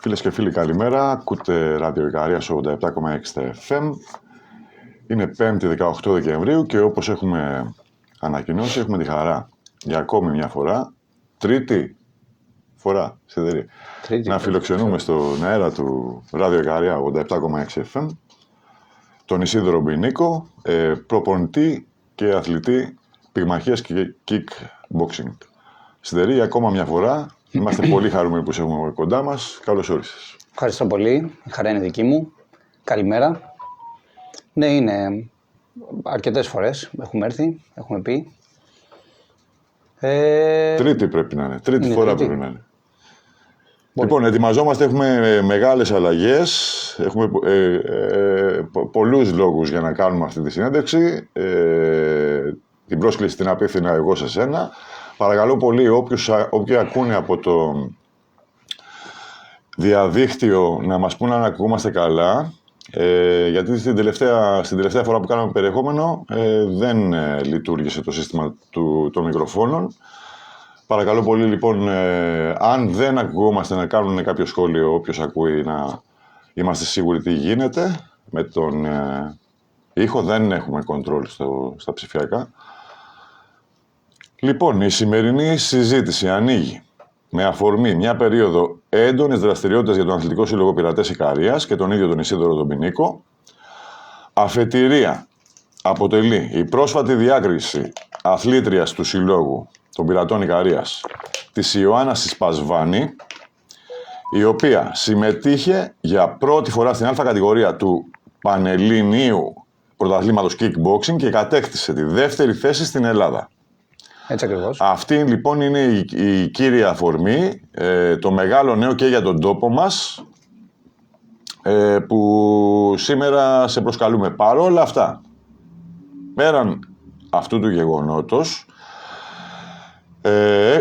Φίλες και φίλοι, καλημέρα. Ακούτε Ράδιο Ικαρίας 87,6 FM. Είναι 5η 18 Δεκεμβρίου και όπως έχουμε ανακοινώσει, έχουμε τη χαρά για ακόμη μια φορά, τρίτη φορά σιδερή, να φιλοξενούμε στον αέρα του Ράδιο Ικαρία 87,6 FM τον Ισίδωρο Μπινίκο, προπονητή και αθλητή πυγμαχίας και kickboxing. Σιδερή για ακόμα μια φορά. Είμαστε πολύ χαρούμενοι που σε έχουμε κοντά μας. Καλώς όρισες. Ευχαριστώ πολύ. Η χαρά είναι δική μου. Καλημέρα. Ναι, είναι αρκετές φορές έχουμε έρθει, έχουμε πει. Τρίτη πρέπει να είναι. Τρίτη φορά πρέπει να είναι. Λοιπόν, ετοιμαζόμαστε, έχουμε μεγάλες αλλαγές. Έχουμε πολλούς λόγους για να κάνουμε αυτή τη συνέντευξη. Την πρόσκληση την απίθυνα εγώ σε σένα. Παρακαλώ πολύ, όποιοι ακούνε από το διαδίκτυο να μας πούν αν ακούμαστε καλά, γιατί στην τελευταία φορά που κάναμε περιεχόμενο δεν λειτουργήσε το σύστημα των μικροφώνων. Παρακαλώ πολύ λοιπόν, αν δεν ακουγόμαστε, να κάνουν κάποιο σχόλιο όποιος ακούει, να είμαστε σίγουροι τι γίνεται. Με τον ήχο δεν έχουμε control στα ψηφιακά. Λοιπόν, η σημερινή συζήτηση ανοίγει με αφορμή μια περίοδο έντονης δραστηριότητας για τον Αθλητικό Σύλλογο Πειρατές Ικαρίας και τον ίδιο τον Ισίδωρο τον Μπινίκο. Αφετηρία αποτελεί η πρόσφατη διάκριση αθλήτριας του Συλλόγου των Πειρατών Ικαρίας, της Ιωάννας Σπασβάνη, η οποία συμμετείχε για πρώτη φορά στην Α κατηγορία του Πανελληνίου Πρωταθλήματος Kickboxing και κατέκτησε τη δεύτερη θέση στην Ελλάδα. Έτσι ακριβώς. Αυτή λοιπόν είναι η κύρια αφορμή, το μεγάλο νέο και για τον τόπο μας, που σήμερα σε προσκαλούμε. Παρόλα αυτά, πέραν αυτού του γεγονότος,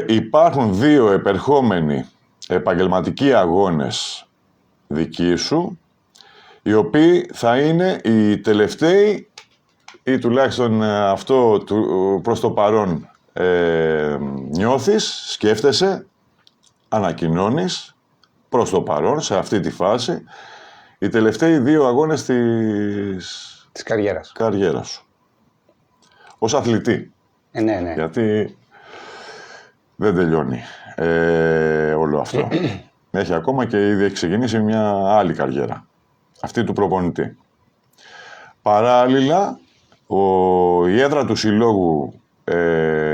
υπάρχουν δύο επερχόμενοι επαγγελματικοί αγώνες δικοί σου, οι οποίοι θα είναι οι τελευταίοι, ή τουλάχιστον αυτό προς το παρόν νιώθεις, σκέφτεσαι, ανακοινώνεις προς το παρόν, σε αυτή τη φάση, οι τελευταίοι δύο αγώνες της καριέρας σου. Ως αθλητή. Ναι. Γιατί δεν τελειώνει όλο αυτό. Έχει ακόμα και ήδη έχει ξεκινήσει μια άλλη καριέρα. Αυτή του προπονητή. Παράλληλα, η έδρα του συλλόγου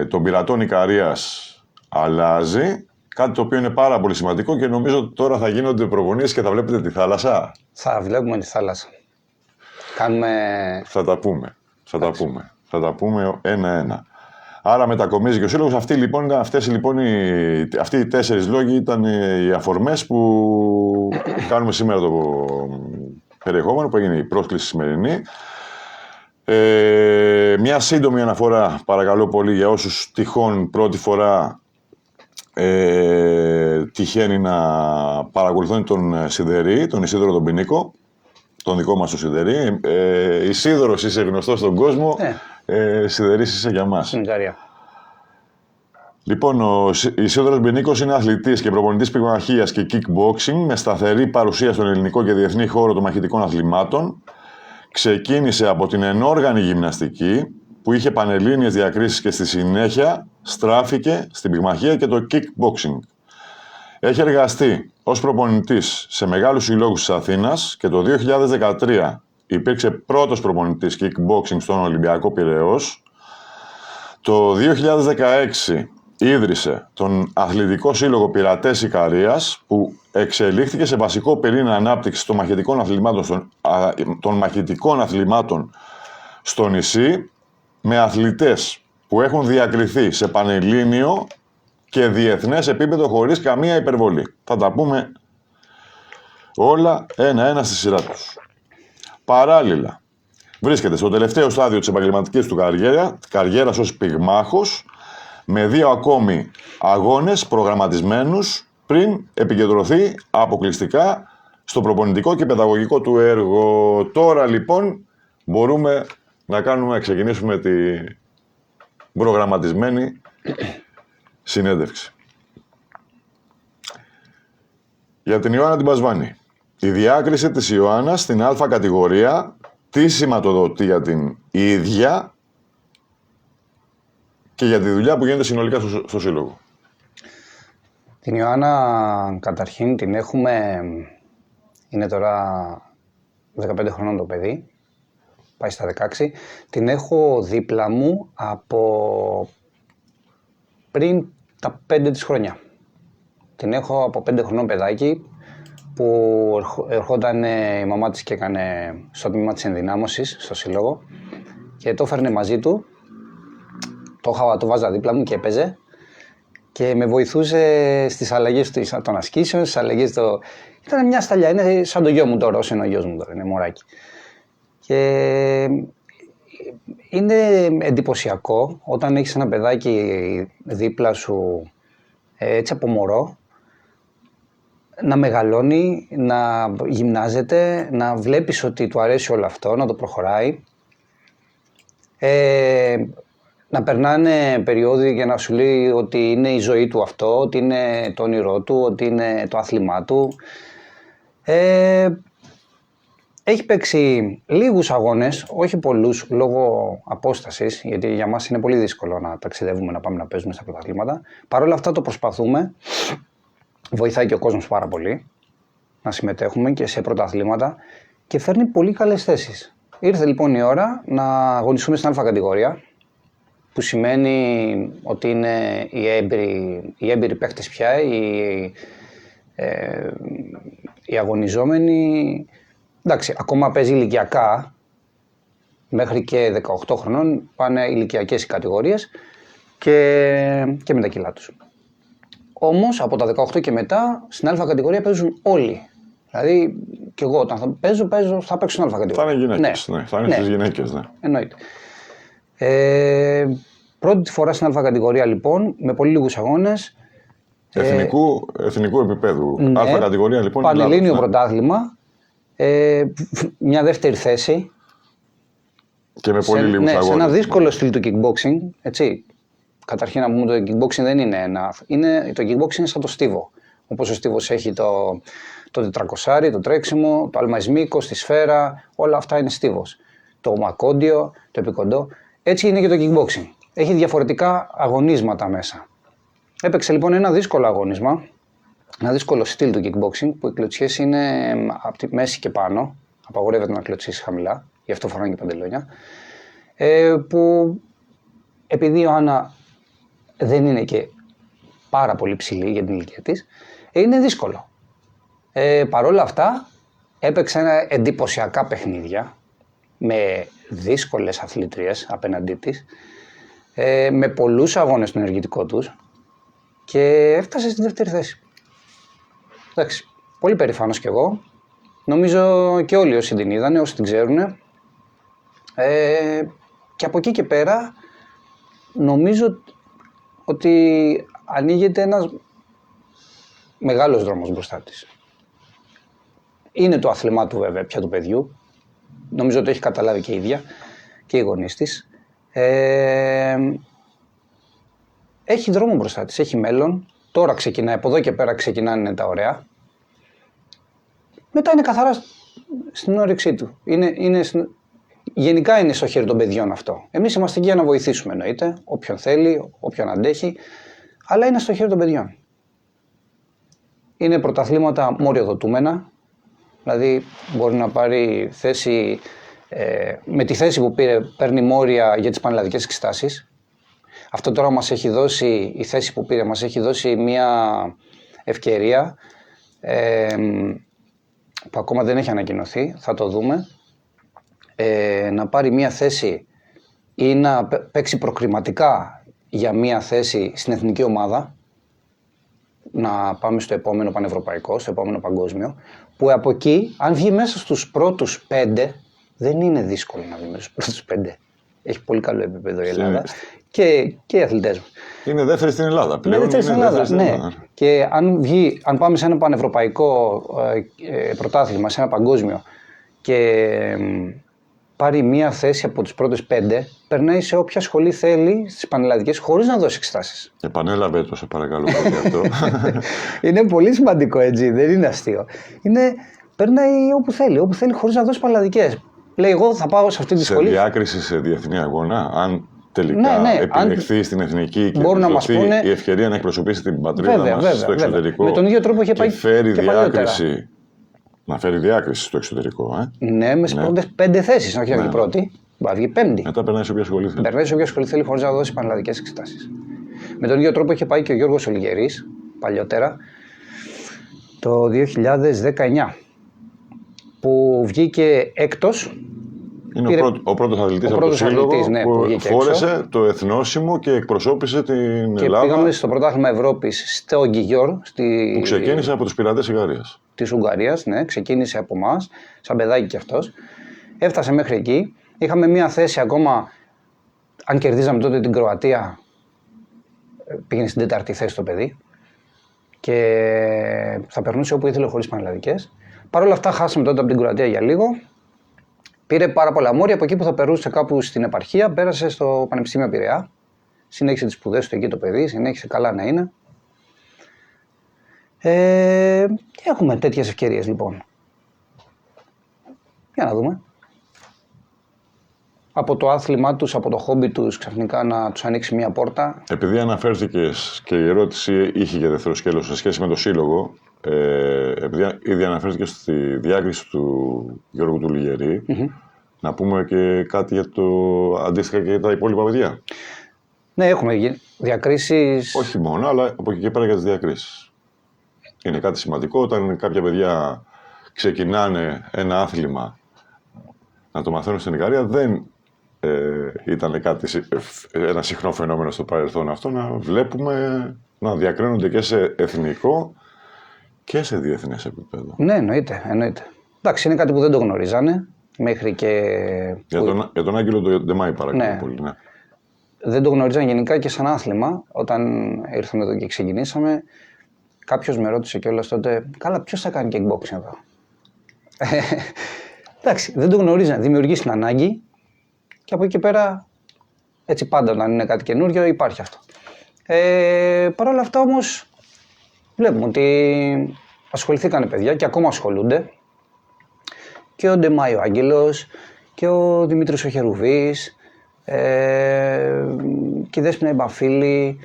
των Πειρατών Ικαρίας αλλάζει, κάτι το οποίο είναι πάρα πολύ σημαντικό και νομίζω τώρα θα γίνονται προπονήσεις και θα βλέπετε τη θάλασσα. Θα βλέπουμε τη θάλασσα. Θα τα πούμε ένα-ένα. Άρα μετακομίζει και ο σύλλογος. Αυτοί οι 4 λόγοι ήταν οι αφορμές που κάνουμε σήμερα το περιεχόμενο, που έγινε η πρόσκληση σημερινή. Μια σύντομη αναφορά, παρακαλώ πολύ, για όσους τυχόν πρώτη φορά τυχαίνει να παρακολουθούν τον Σιδερή, τον Ισίδωρο τον Μπινίκο, τον δικό μας τον Σιδερή. Ισίδωρος είσαι γνωστός στον κόσμο, Σιδερής είσαι για μας. Λοιπόν, ο Ισίδωρος Μπινίκος είναι αθλητής και προπονητής πυγμαχίας και kickboxing με σταθερή παρουσία στον ελληνικό και διεθνή χώρο των μαχητικών αθλημάτων. Ξεκίνησε από την ενόργανη γυμναστική που είχε πανελλήνιες διακρίσεις και στη συνέχεια στράφηκε στην πυγμαχία και το kickboxing. Έχει εργαστεί ως προπονητής σε μεγάλους συλλόγους της Αθήνας και το 2013 υπήρξε πρώτος προπονητής kickboxing στον Ολυμπιακό Πειραιώς. Το 2016 ίδρυσε τον Αθλητικό Σύλλογο Πειρατές Ικαρίας, που εξελίχθηκε σε βασικό πυρήνα ανάπτυξης των μαχητικών αθλημάτων στο νησί, με αθλητές που έχουν διακριθεί σε πανελλήνιο και διεθνές επίπεδο χωρίς καμία υπερβολή. Θα τα πούμε όλα ένα-ένα στη σειρά τους. Παράλληλα, βρίσκεται στο τελευταίο στάδιο της επαγγελματικής του καριέρας ως πυγμάχος, με 2 ακόμη αγώνες προγραμματισμένους πριν επικεντρωθεί αποκλειστικά στο προπονητικό και παιδαγωγικό του έργο. Τώρα λοιπόν μπορούμε να ξεκινήσουμε την προγραμματισμένη συνέντευξη. Για την Ιωάννα την Πασβάνη. Η διάκριση της Ιωάννας στην Α κατηγορία τι σηματοδοτεί για την ίδια και για τη δουλειά που γίνεται συνολικά στο Σύλλογο. Την Ιωάννα καταρχήν την έχουμε, είναι τώρα 15 χρονών το παιδί, πάει στα 16, την έχω δίπλα μου από πριν τα 5 της χρόνια. Την έχω από 5 χρονών παιδάκι που ερχόταν η μαμά της και έκανε στο τμήμα της ενδυνάμωσης, στο Σύλλογο και το έφερνε μαζί του, το βάζα δίπλα μου και έπαιζε και με βοηθούσε στις αλλαγές των ασκήσεων, στις αλλαγές Ήταν μια σταλιά, είναι σαν το γιο μου τώρα, όσο είναι ο γιος μου τώρα, είναι μωράκι. Και είναι εντυπωσιακό όταν έχεις ένα παιδάκι δίπλα σου έτσι από μωρό, να μεγαλώνει, να γυμνάζεται, να βλέπεις ότι του αρέσει όλο αυτό, να το προχωράει. Να περνάνε περιόδοι για να σου λέει ότι είναι η ζωή του αυτό, ότι είναι το όνειρό του, ότι είναι το άθλημά του. Έχει παίξει λίγους αγώνες, όχι πολλούς, λόγω απόστασης, γιατί για μας είναι πολύ δύσκολο να ταξιδεύουμε, να πάμε να παίζουμε στα πρωταθλήματα. Παρ' όλα αυτά το προσπαθούμε, βοηθάει και ο κόσμος πάρα πολύ να συμμετέχουμε και σε πρωταθλήματα και φέρνει πολύ καλές θέσεις. Ήρθε λοιπόν η ώρα να αγωνιστούμε στην Α κατηγορία, που σημαίνει ότι είναι οι έμπειροι παίχτες πια, οι αγωνιζόμενοι. Εντάξει, ακόμα παίζει ηλικιακά, μέχρι και 18 χρονών πάνε ηλικιακές οι κατηγορίες και με τα κιλά τους. Όμως από τα 18 και μετά στην Α κατηγορία παίζουν όλοι. Δηλαδή και εγώ όταν θα παίζω θα παίξω στην Α κατηγορία. Θα είναι γυναίκες, ναι. Θα είναι στις γυναίκες, ναι. Εννοείται. Πρώτη φορά στην Α κατηγορία λοιπόν, με πολύ λίγους αγώνες. Εθνικού επίπεδου. Ναι, Α κατηγορία λοιπόν. Πανελλήνιο πρωτάθλημα. Μια δεύτερη θέση. Και με πολύ λίγους αγώνες. Σε ένα δύσκολο στυλ του kickboxing, έτσι. Καταρχήν να πούμε το kickboxing δεν είναι το kickboxing είναι σαν το στίβο. Όπως ο στίβος έχει το 400, το τρέξιμο, το αλμαϊσμίκο, τη σφαίρα, όλα αυτά είναι στίβος. Το μακόντιο, το επικοντό. Έτσι είναι και το kickboxing. Έχει διαφορετικά αγωνίσματα μέσα. Έπαιξε λοιπόν ένα δύσκολο αγώνισμα, ένα δύσκολο στυλ του kickboxing, που οι κλωτσιές είναι από τη μέση και πάνω. Απαγορεύεται να κλωτσίσει χαμηλά, γι' αυτό φοράνε και παντελόνια. Που επειδή η Ιωάννα δεν είναι και πάρα πολύ ψηλή για την ηλικία της, είναι δύσκολο. Παρ' όλα αυτά, έπαιξε εντυπωσιακά παιχνίδια, με δύσκολες αθλήτριες απέναντί της, με πολλούς αγώνες στον ενεργητικό τους και έφτασε στη δεύτερη θέση. Εντάξει, πολύ περήφανος κι εγώ. Νομίζω και όλοι όσοι την είδανε, όσοι την ξέρουν. Και από εκεί και πέρα νομίζω ότι ανοίγεται ένας μεγάλος δρόμος μπροστά της. Είναι το άθλημά του βέβαια πια του παιδιού. Νομίζω ότι το έχει καταλάβει και η ίδια και οι γονείς της. Έχει δρόμο μπροστά της, έχει μέλλον. Τώρα ξεκινάει, από εδώ και πέρα ξεκινάνε τα ωραία. Μετά είναι καθαρά στην όρεξή του. Γενικά είναι στο χέρι των παιδιών αυτό. Εμείς είμαστε εκεί για να βοηθήσουμε, εννοείται, όποιον θέλει, όποιον αντέχει, αλλά είναι στο χέρι των παιδιών. Είναι πρωταθλήματα μοριοδοτούμενα, δηλαδή μπορεί να πάρει θέση, με τη θέση που πήρε παίρνει μόρια για τις πανελλαδικές εξετάσεις. Αυτό τώρα μας έχει δώσει, η θέση που πήρε μας έχει δώσει μια ευκαιρία που ακόμα δεν έχει ανακοινωθεί, θα το δούμε, να πάρει μια θέση ή να παίξει προκριματικά για μια θέση στην εθνική ομάδα, να πάμε στο επόμενο πανευρωπαϊκό, στο επόμενο παγκόσμιο, που από εκεί, αν βγει μέσα στους πρώτους 5, δεν είναι δύσκολο να βγει μέσα στους πρώτους 5. Έχει πολύ καλό επίπεδο η Ελλάδα και οι αθλητές μας. Είναι δεύτερη στην Ελλάδα πλέον. Είναι δεύτερη στην Ελλάδα, ναι. Και αν πάμε σε ένα πανευρωπαϊκό πρωτάθλημα, σε ένα παγκόσμιο και πάρει μία θέση από τις πρώτες 5, περνάει σε όποια σχολή θέλει στις πανελλαδικές χωρίς να δώσει εξετάσεις. Επανέλαβε το, σε παρακαλώ, πολύ αυτό. Είναι πολύ σημαντικό, έτσι, δεν είναι αστείο. Περνάει όπου θέλει χωρίς να δώσει πανελλαδικές. Λέει, εγώ θα πάω σε αυτή τη σχολή. Σε διάκριση σε διεθνή αγώνα, αν τελικά επιλεχθεί στην εθνική και μπορούν να μας πούνε η ευκαιρία να εκπροσωπήσει την πατρίδα μας στο εξωτερικό. Με τον ίδιο τρόπο είχε πάει και φέρει και διάκριση. Να φέρει διάκριση στο εξωτερικό. Ναι, με τις πρώτες 5 θέσεις, όχι να βγει πρώτη. Μπορεί να βγει 5η. Μετά περνάει σε όποια σχολή θέλει. Περνάει σε όποια σχολή θέλει χωρίς να δώσει πανελλαδικές εξετάσεις. Με τον ίδιο τρόπο είχε πάει και ο Γιώργος Ολιγερής παλιότερα το 2019 που βγήκε έκτος. Είναι ο πρώτος αθλητής από το σύλλογο που φόρεσε το εθνόσημο και εκπροσώπησε την Ελλάδα. Και πήγαμε στο πρωτάθλημα Ευρώπης στο Γκιγιόρ. Που ξεκίνησε από τους πειρατές Ουγγαρίας. Της Ουγγαρίας, ναι, ξεκίνησε από εμάς, σαν παιδάκι κι αυτός. Έφτασε μέχρι εκεί. Είχαμε μία θέση ακόμα, αν κερδίζαμε τότε την Κροατία, πήγαινε στην 4η θέση το παιδί και θα περνούσε όπου ήθελε χωρίς πανελλαδικές. Παρ' όλα αυτά χάσαμε τότε από την Κροατία για λίγο. Πήρε πάρα πολλά μόρια, από εκεί που θα περνούσε κάπου στην επαρχία, πέρασε στο Πανεπιστήμιο Πειραιά. Συνέχισε τις σπουδές του εκεί το παιδί, συνέχισε καλά να είναι. Έχουμε τέτοιες ευκαιρίες λοιπόν. Για να δούμε. Από το άθλημά τους, από το χόμπι τους, ξαφνικά να τους ανοίξει μια πόρτα. Επειδή αναφέρθηκες και η ερώτηση είχε και δεύτερο σκέλος σε σχέση με το σύλλογο, επειδή ήδη αναφέρθηκε στη διάκριση του Γιώργου του Λιγερή, να πούμε και κάτι για το αντίστοιχα και για τα υπόλοιπα παιδιά. Ναι, έχουμε διακρίσεις. Όχι μόνο, αλλά από εκεί και πέρα για τις διακρίσεις. Είναι κάτι σημαντικό όταν κάποια παιδιά ξεκινάνε ένα άθλημα να το μαθαίνουν στην Ικαρία, δεν ήταν ένα συχνό φαινόμενο στο παρελθόν αυτό, να βλέπουμε να διακρίνονται και σε εθνικό και σε διεθνές επίπεδο. Ναι, εννοείται. Εντάξει, είναι κάτι που δεν το γνωρίζανε μέχρι και... Για τον Άγγελο Ντεμάη παρακαλώ πολύ, ναι. Δεν το γνωρίζαν γενικά και σαν άθλημα. Όταν ήρθαμε εδώ και ξεκινήσαμε, κάποιος με ρώτησε κιόλας τότε, καλά, ποιος θα κάνει kickboxing εδώ. Εντάξει, δεν το γνωρίζαν. Δημιουργήσει την ανάγκη και από εκεί και πέρα, έτσι πάντα όταν είναι κάτι καινούριο, υπάρχει αυτό. Παρ' όλα αυτά όμως, βλέπουμε ότι ασχοληθήκανε παιδιά και ακόμα ασχολούνται. Και ο Ντεμάη ο Άγγελος και ο Δημήτρης ο Χερουβής και η Δέσποινα η Μπαφίλη.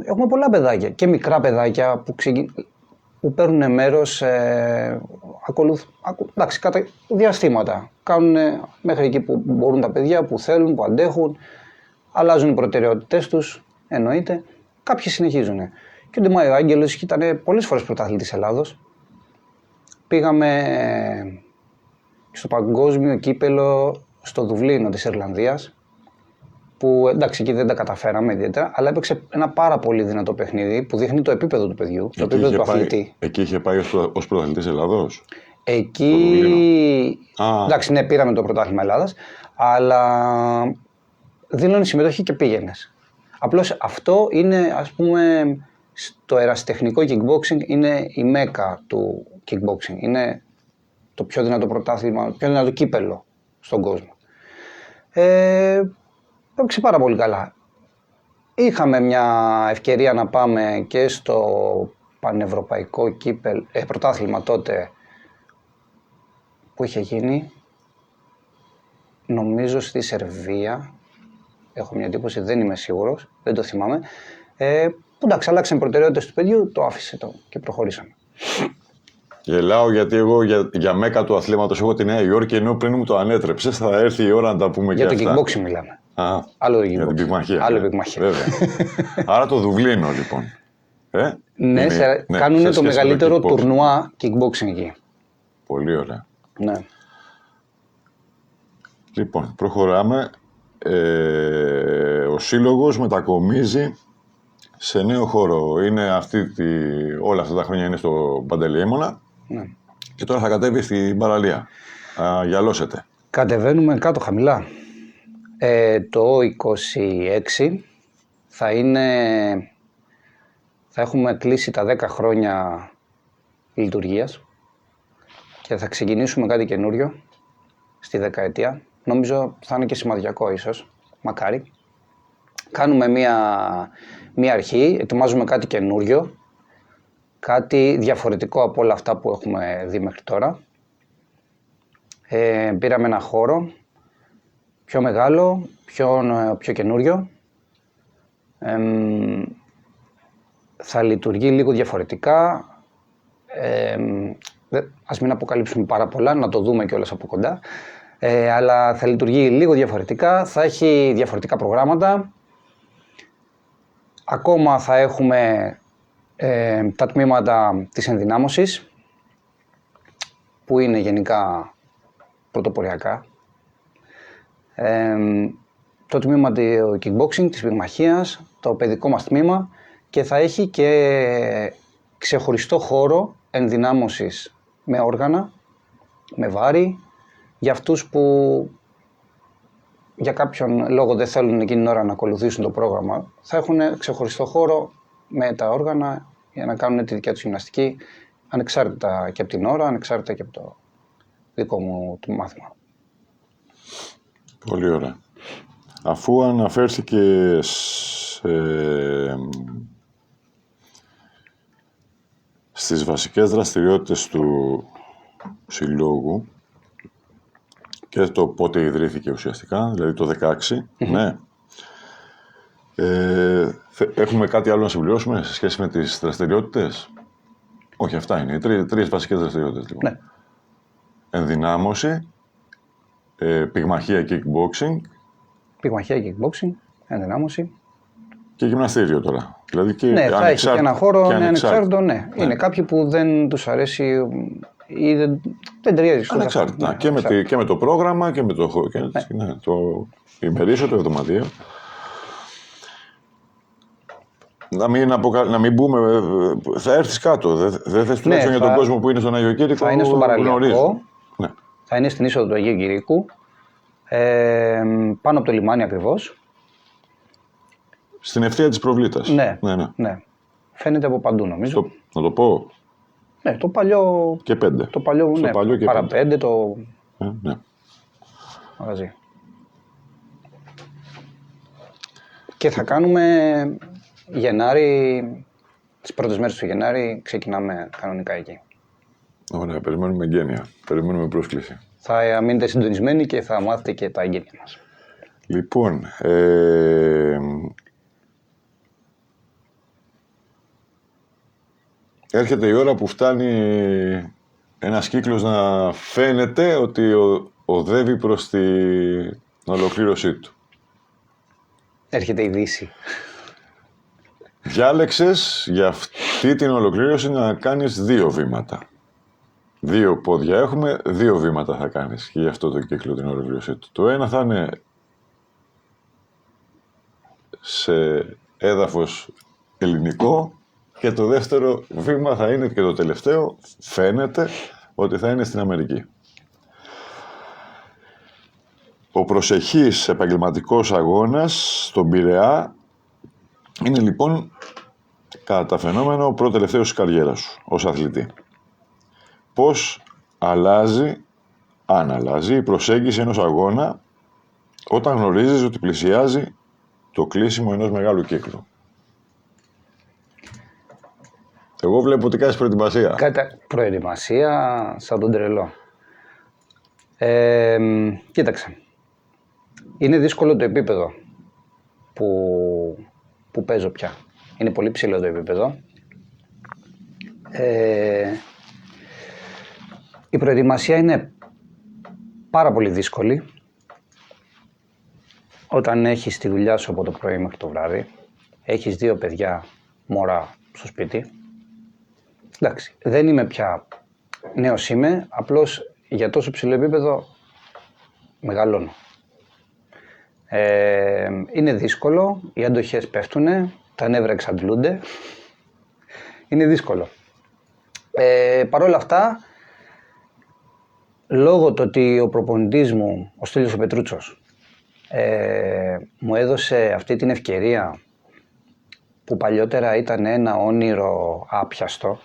Έχουμε πολλά παιδάκια και μικρά παιδάκια που παίρνουν μέρος εντάξει, κατά διαστήματα. Κάνουν μέχρι εκεί που μπορούν τα παιδιά, που θέλουν, που αντέχουν. Αλλάζουν οι προτεραιότητες τους, εννοείται. Κάποιοι συνεχίζουν. Και ο Ντεμάη ο Άγγελος ήταν πολλές φορές πρωταθλητής Ελλάδος. Πήγαμε στο παγκόσμιο κύπελο στο Δουβλίνο της Ιρλανδίας, που εντάξει εκεί δεν τα καταφέραμε ιδιαίτερα, αλλά έπαιξε ένα πάρα πολύ δυνατό παιχνίδι που δείχνει το επίπεδο του παιδιού, το επίπεδο του αθλητή. Εκεί είχε πάει ως πρωταθλητής Ελλάδος. Εκεί, εντάξει, ναι, πήραμε το πρωτάθλημα Ελλάδας, αλλά δήλωνε συμμετοχή και πήγαινες. Απλώς αυτό είναι, ας πούμε, στο ερασιτεχνικό kickboxing είναι η μέκα του kickboxing. Είναι το πιο δυνατό πρωτάθλημα, το πιο δυνατό κύπελο στον κόσμο. Έπαιξε πάρα πολύ καλά. Είχαμε μια ευκαιρία να πάμε και στο πανευρωπαϊκό πρωτάθλημα τότε που είχε γίνει, νομίζω στη Σερβία. Έχω μια εντύπωση, δεν είμαι σίγουρος, δεν το θυμάμαι. Εντάξει, αλλάξαν προτεραιότητες του παιδιού, το άφησε και προχωρήσαμε. Γελάω γιατί εγώ για μέκα του αθλήματος έχω τη Νέα Υόρκη, ενώ πριν μου το ανέτρεψες, θα έρθει η ώρα να τα πούμε για και αυτά. Για το kickboxing μιλάμε. Άλλο το kickboxing. Για την πυγμαχία. Άλλο πυγμαχία. Βέβαια. Άρα το Δουβλίνο λοιπόν. Ναι, κάνουν το μεγαλύτερο τουρνουά kickboxing εκεί. Πολύ ωραία. Ναι. Λοιπόν, προχωράμε. Ο σύλλογος μετακομίζει σε νέο χώρο. Είναι όλα αυτά τα χρόνια είναι στο Παντελεήμονα. Ναι. Και τώρα θα κατέβει στην παραλία. Γυαλώσετε. Κατεβαίνουμε κάτω χαμηλά. Το 26 θα έχουμε κλείσει τα 10 χρόνια λειτουργίας και θα ξεκινήσουμε κάτι καινούριο. στη δεκαετία. Νομίζω θα είναι και σημαδιακό ίσως, μακάρι. Κάνουμε μία αρχή, ετοιμάζουμε κάτι καινούριο, κάτι διαφορετικό από όλα αυτά που έχουμε δει μέχρι τώρα. Πήραμε ένα χώρο πιο μεγάλο, πιο καινούριο. Θα λειτουργεί λίγο διαφορετικά. Ας μην αποκαλύψουμε πάρα πολλά, να το δούμε κιόλας από κοντά. Αλλά θα λειτουργεί λίγο διαφορετικά, θα έχει διαφορετικά προγράμματα. Ακόμα θα έχουμε τα τμήματα της ενδυνάμωσης, που είναι γενικά πρωτοποριακά. Το τμήμα του kickboxing, της πυγμαχίας, το παιδικό μας τμήμα, και θα έχει και ξεχωριστό χώρο ενδυνάμωσης με όργανα, με βάρη, για αυτούς που για κάποιον λόγο δεν θέλουν εκείνη την ώρα να ακολουθήσουν το πρόγραμμα. Θα έχουν ξεχωριστό χώρο με τα όργανα για να κάνουν τη δικιά τους γυμναστική, ανεξάρτητα και από την ώρα, ανεξάρτητα και από το δικό μου το μάθημα. Πολύ ωραία. Αφού αναφέρθηκες στις βασικές δραστηριότητες του συλλόγου και το πότε ιδρύθηκε ουσιαστικά, δηλαδή το 16, ναι. Έχουμε κάτι άλλο να συμπληρώσουμε σε σχέση με τις δραστηριότητες? Όχι, αυτά είναι οι τρεις βασικές δραστηριότητες, λοιπόν. Ναι. Ενδυνάμωση, πυγμαχία, kickboxing. Πυγμαχία, kickboxing, ενδυνάμωση. Και γυμναστήριο τώρα. Δηλαδή και ναι, θα έχει και ένα χώρο ανεξάρτητο, ναι. Ναι. Είναι κάποιοι που δεν τους αρέσει ή δεν ταιριάζει στο ανεξάρτητα. Ναι, και με το πρόγραμμα και με το χώρο. Ναι, το ημερήσιο, το εβδομαδιαίο. Να μην μπούμε, θα έρθεις κάτω. Δεν θες τουλάχιστον για τον κόσμο που είναι στον Άγιο Κήρυκο? Θα είναι στον Παραλιακό, ναι. Θα είναι στην είσοδο του Αγίου Κηρύκου, πάνω από το λιμάνι ακριβώς. Στην ευθεία της Προβλήτας. Ναι. Φαίνεται από παντού, νομίζω. Να το πω. Ναι, το παλιό. Και 5. Το παλιό, στο ναι, παλιό και παραπέντε το ναι. μαγαζί. Και θα κάνουμε Γενάρη, τις πρώτες μέρες του Γενάρη ξεκινάμε κανονικά εκεί. Ωραία, περιμένουμε εγγένεια, περιμένουμε πρόσκληση. Θα μείνετε συντονισμένοι και θα μάθετε και τα εγγένεια μας. Λοιπόν, έρχεται η ώρα που φτάνει ένας κύκλος να φαίνεται ότι οδεύει προς την ολοκλήρωσή του. Έρχεται η Δύση. Διάλεξες για αυτή την ολοκλήρωση να κάνεις 2 βήματα. 2 πόδια έχουμε, 2 βήματα θα κάνεις και για αυτό το κύκλο την ολοκλήρωσή του. Το ένα θα είναι σε έδαφος ελληνικό και το δεύτερο βήμα θα είναι, και το τελευταίο φαίνεται ότι θα είναι στην Αμερική. Ο προσεχής επαγγελματικός αγώνας στον Πειραιά είναι λοιπόν κατά τα φαινόμενο ο πρώτο-τελευταίος της καριέρας σου ως αθλητή. Πώς αλλάζει, αν αλλάζει, η προσέγγιση ενός αγώνα όταν γνωρίζεις ότι πλησιάζει το κλείσιμο ενός μεγάλου κύκλου? Εγώ βλέπω ότι κάνεις προετοιμασία. Προετοιμασία σαν τον τρελό. Κοίταξε. Είναι δύσκολο το επίπεδο που παίζω πια. Είναι πολύ ψηλό το επίπεδο. Η προετοιμασία είναι πάρα πολύ δύσκολη. Όταν έχεις τη δουλειά σου από το πρωί μέχρι το βράδυ, έχεις 2 παιδιά μωρά στο σπίτι. Εντάξει, δεν είμαι πια νέος, είμαι, απλώς για τόσο ψηλό επίπεδο μεγαλώνω. Είναι δύσκολο, οι αντοχές πέφτουνε, τα νεύρα εξαντλούνται. Είναι δύσκολο. Παρ' όλα αυτά, λόγω του ότι ο προπονητής μου, ο Στέλιος ο Πετρούτσος, μου έδωσε αυτή την ευκαιρία που παλιότερα ήταν ένα όνειρο άπιαστο,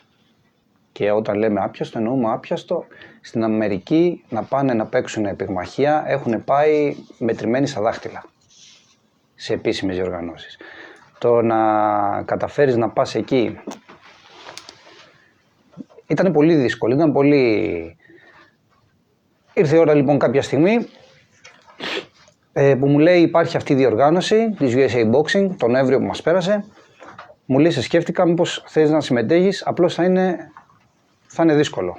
Και όταν λέμε άπιαστο, εννοούμε άπιαστο. Στην Αμερική να πάνε να παίξουν πυγμαχία έχουν πάει μετρημένοι στα δάχτυλα σε επίσημες διοργανώσεις. Το να καταφέρεις να πας εκεί ήταν πολύ δύσκολο, ήταν πολύ... Ήρθε η ώρα λοιπόν κάποια στιγμή που μου λέει υπάρχει αυτή η διοργάνωση της USA Boxing, τον Νοέμβριο που μας πέρασε. Μου λέει, σε σκέφτηκα, μήπως θέλεις να συμμετέχεις, απλώς θα είναι δύσκολο.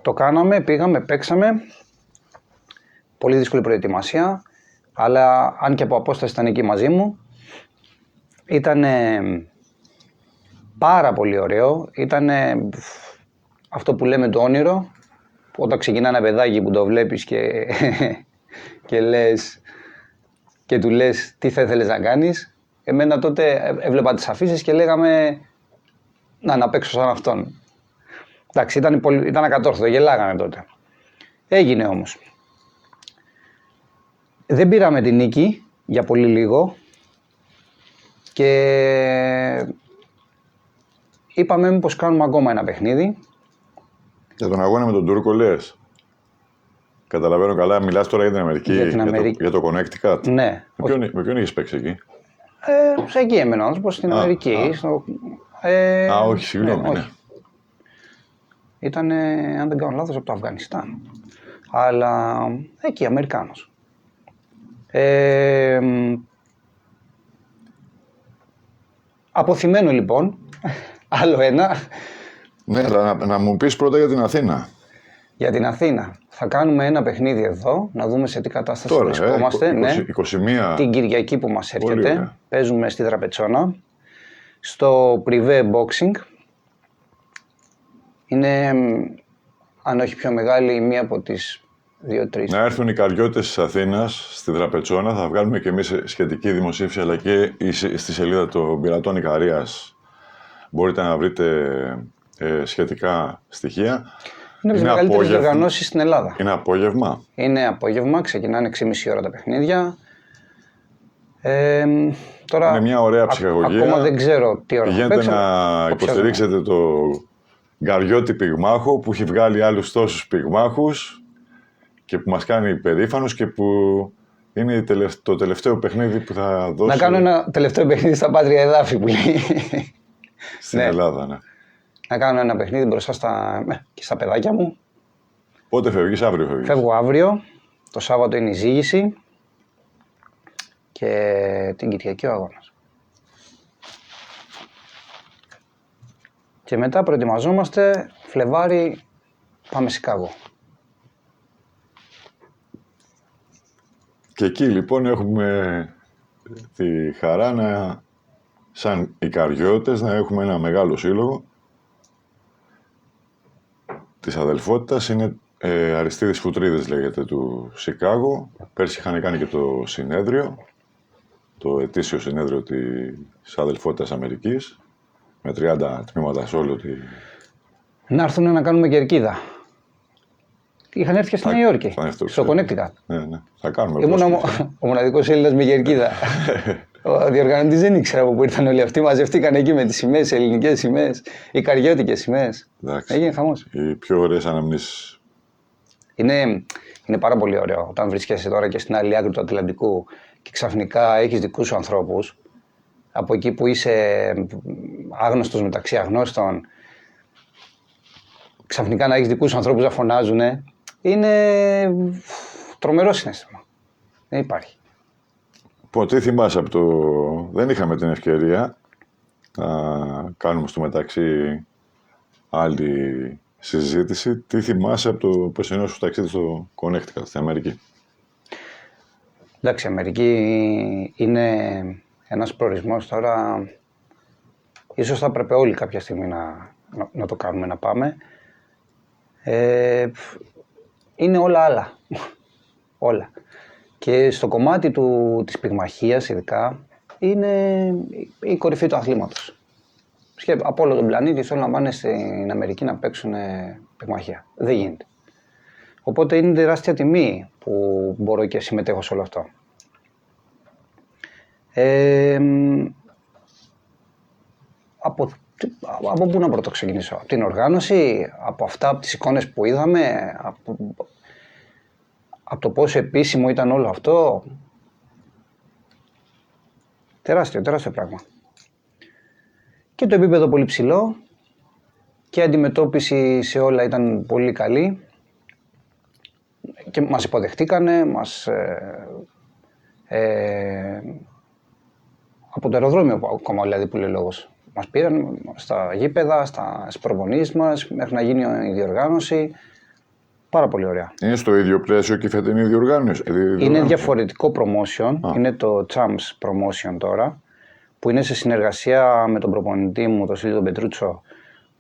Το κάναμε, πήγαμε, παίξαμε, πολύ δύσκολη προετοιμασία, αλλά αν και από απόσταση ήταν εκεί μαζί μου, ήταν πάρα πολύ ωραίο, ήταν αυτό που λέμε το όνειρο, που όταν ξεκινά ένα παιδάκι που το βλέπεις και λες, και του λες τι θα ήθελες να κάνεις. Εμένα τότε έβλεπα τις αφήσεις και λέγαμε να παίξω σαν αυτόν. Εντάξει, ήταν ακατόρθωτο, γελάγανε τότε. Έγινε όμως. Δεν πήραμε την νίκη για πολύ λίγο και είπαμε μήπως κάνουμε ακόμα ένα παιχνίδι. Για τον αγώνα με τον Τούρκο λες. Καταλαβαίνω καλά, μιλάς τώρα για την Αμερική, για το Connecticut. Ναι. Με ποιον έχεις παίξει εκεί? Σε εκεί έμενα, όπως στην Αμερική. Όχι, συγγνώμη, ναι. Ήταν, αν δεν κάνω λάθος, από το Αφγανιστάν. Αλλά εκεί, Αμερικάνος. Αποθυμένο λοιπόν, άλλο ένα. Ναι, αλλά να μου πεις πρώτα για την Αθήνα. Για την Αθήνα. Θα κάνουμε ένα παιχνίδι εδώ, να δούμε σε τι κατάσταση βρισκόμαστε. 21. Την Κυριακή που μας έρχεται. Παίζουμε στη Δραπετσόνα, στο Privé Boxing. Είναι, αν όχι πιο μεγάλη, μία από τις 2-3. Να έρθουν οι καριώτες της Αθήνας στη Δραπετσόνα. Θα βγάλουμε και εμείς σχετική δημοσίευση, αλλά και στη σελίδα των Πειρατών Ικαρίας μπορείτε να βρείτε σχετικά στοιχεία. Είναι από τις μεγαλύτερες διοργανώσεις στην Ελλάδα. Είναι απόγευμα. Είναι απόγευμα, ξεκινάνε 6,5 ώρα τα παιχνίδια. Τώρα, είναι μια ωραία ψυχαγωγία. Ακόμα δεν ξέρω τι ώρα θα πηγαίνετε να υποστηρίξετε το Γκαριώτη πυγμάχο που έχει βγάλει άλλους τόσους πυγμάχους και που μας κάνει υπερήφανος και που είναι το τελευταίο παιχνίδι που θα δώσει. Να κάνω ένα τελευταίο παιχνίδι στα Πάτρια Εδάφη που λέει. Στην Ελλάδα, ναι. Να κάνω ένα παιχνίδι μπροστά και στα παιδάκια μου. Πότε φεύγεις? Αύριο φεύγεις? Φεύγω αύριο. Το Σάββατο είναι η ζήγηση. Και την Κυριακή ο αγώνας. Και μετά προετοιμαζόμαστε. Φλεβάρι πάμε Σικάγο. Και εκεί λοιπόν έχουμε τη χαρά σαν Ικαριώτες να έχουμε ένα μεγάλο σύλλογο της αδελφότητας. Είναι Αριστίδης Φουτρίδης λέγεται, του Σικάγο. Πέρσι είχαν κάνει και το συνέδριο, το ετήσιο συνέδριο της αδελφότητας Αμερικής, με 30 τμήματα σε όλο Να έρθουν να κάνουμε κερκίδα. Είχαν έρθει και στη Νέα Υόρκη, στο Connecticut. Ναι, θα κάνουμε. Ήμουν ο μοναδικός Έλληνας με κερκίδα. Ο διοργανωτής δεν ήξερα από πού ήρθαν όλοι αυτοί. Μαζευτήκαν εκεί με τις σημαίες, ελληνικές σημαίες, οι καριώτικες σημαίες. Έγινε χαμός. Οι πιο ωραίες αναμνήσεις. Είναι πάρα πολύ ωραίο όταν βρίσκεσαι τώρα και στην άλλη άκρη του Ατλαντικού και ξαφνικά έχεις δικούς σου ανθρώπους. Από εκεί που είσαι άγνωστος μεταξύ αγνώστων, ξαφνικά να έχεις δικούς σου ανθρώπους να φωνάζουν, είναι τρομερό συναίσθημα. Δεν υπάρχει. Τι θυμάσαι από το... Δεν είχαμε την ευκαιρία να κάνουμε στο μεταξύ άλλη συζήτηση. Τι θυμάσαι από το περσινό σου ταξίδι στο Connecticut, στην Αμερική? Εντάξει, η Αμερική είναι ένας προορισμός τώρα. Ίσως θα έπρεπε όλοι κάποια στιγμή να το κάνουμε, να πάμε. Είναι όλα άλλα. Όλα. Και στο κομμάτι της πυγμαχίας ειδικά είναι η κορυφή του αθλήματος. Από όλο τον πλανήτη θέλουν να πάνε στην Αμερική να παίξουν πυγμαχία. Δεν γίνεται. Οπότε είναι τεράστια τιμή που μπορώ και συμμετέχω σε όλο αυτό. Από Από πού να πρώτο ξεκινήσω? Από την οργάνωση, από αυτά, από τις εικόνες που είδαμε, από το πόσο επίσημο ήταν όλο αυτό? Τεράστιο πράγμα. Και το επίπεδο πολύ ψηλό και η αντιμετώπιση σε όλα ήταν πολύ καλή και μας υποδεχτήκανε, από το αεροδρόμιο ακόμα δηλαδή που λέει λόγος. Μας πήραν στα γήπεδα, στις προπονήσεις μας, μέχρι να γίνει η διοργάνωση. Πάρα πολύ ωραία. Είναι στο ίδιο πλαίσιο και η φετινή διοργάνωση? Είναι διαφορετικό promotion, είναι το Champs Promotion τώρα, που είναι σε συνεργασία με τον προπονητή μου, τον Σίλιο Πετρούτσο,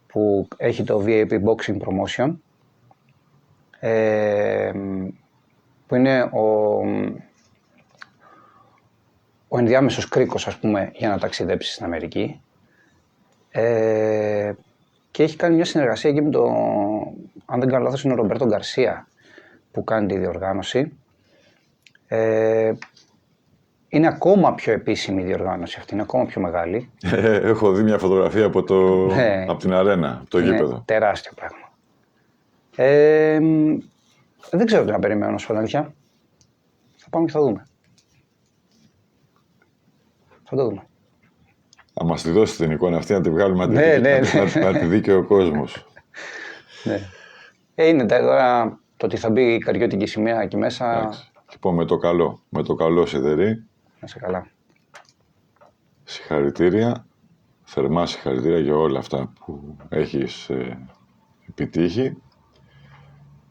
που έχει το VIP Boxing Promotion, που είναι ο ενδιάμεσος κρίκος, ας πούμε, για να ταξιδέψει στην Αμερική. Και έχει κάνει μια συνεργασία εκεί με αν δεν κάνω λάθος, είναι ο Ρομπέρτο Γκαρσία που κάνει τη διοργάνωση. Είναι ακόμα πιο επίσημη η διοργάνωση αυτή, είναι ακόμα πιο μεγάλη. Έχω δει μια φωτογραφία από την αρένα, από το γήπεδο. Τεράστιο πράγμα. Δεν ξέρω τι να περιμένω, σου πω αλήθεια. Θα πάμε και θα δούμε. Θα το δούμε. Θα μας τη δώσει την εικόνα αυτή, να τη βγάλουμε, να τη δει και ο κόσμος. Ναι. Είναι τώρα το ότι θα μπει η καριώτικη σημαία εκεί μέσα. Λοιπόν, με το καλό Σιδερή. Να σε καλά. Συγχαρητήρια, θερμά συγχαρητήρια για όλα αυτά που έχεις επιτύχει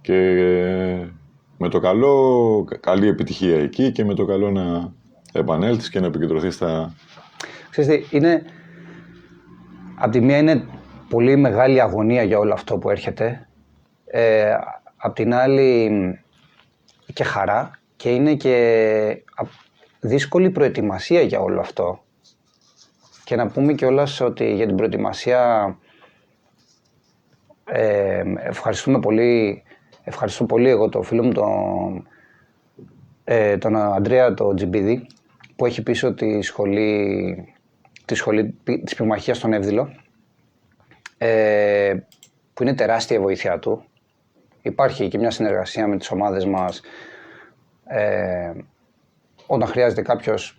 και με το καλό, καλή επιτυχία εκεί και με το καλό να επανέλθεις και να επικεντρωθείς στα... Ξέρετε, απ' τη μία είναι πολύ μεγάλη αγωνία για όλο αυτό που έρχεται, απ' την άλλη και χαρά και είναι και δύσκολη προετοιμασία για όλο αυτό. Και να πούμε κιόλας ότι για την προετοιμασία ευχαριστώ πολύ εγώ το φίλο μου τον Αντρέα το Τζιμπίδη, που έχει πίσω τη σχολή της πυγμαχίας στον Εύδηλο, που είναι τεράστια η βοήθειά του. Υπάρχει και μια συνεργασία με τις ομάδες μας. Όταν χρειάζεται κάποιος,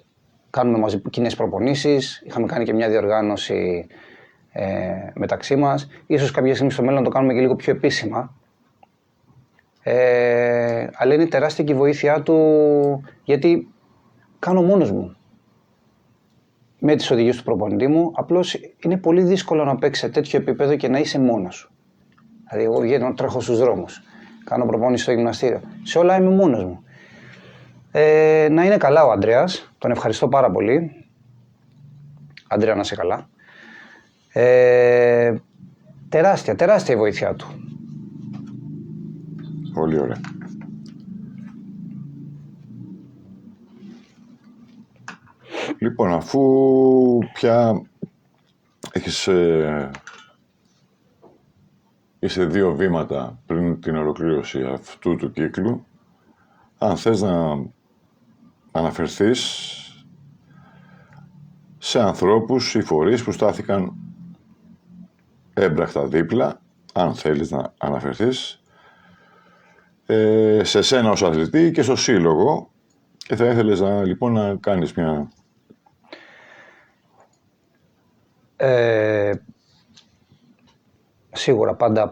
κάνουμε μαζί κοινές προπονήσεις. Είχαμε κάνει και μια διοργάνωση μεταξύ μας. Ίσως κάποια στιγμή στο μέλλον να το κάνουμε και λίγο πιο επίσημα. Αλλά είναι τεράστια και η βοήθειά του, γιατί κάνω μόνος μου. Με τις οδηγίες του προπονητή μου, απλώς είναι πολύ δύσκολο να παίξεις σε τέτοιο επίπεδο και να είσαι μόνος. Δηλαδή, εγώ βγαίνω, τρέχω στους δρόμους, κάνω προπόνηση στο γυμναστήριο. Σε όλα είμαι μόνος μου. Να είναι καλά ο Ανδρέας, τον ευχαριστώ πάρα πολύ. Ανδρέα, να είσαι καλά. Τεράστια η βοήθειά του. Πολύ ωραία. Λοιπόν, αφού πια είσαι 2 βήματα πριν την ολοκλήρωση αυτού του κύκλου, αν θες να αναφερθείς σε ανθρώπους ή φορείς που στάθηκαν έμπρακτα δίπλα, αν θέλεις να αναφερθείς, σε σένα ως αθλητή και στο σύλλογο, και θα ήθελες λοιπόν να κάνεις μια... Σίγουρα πάντα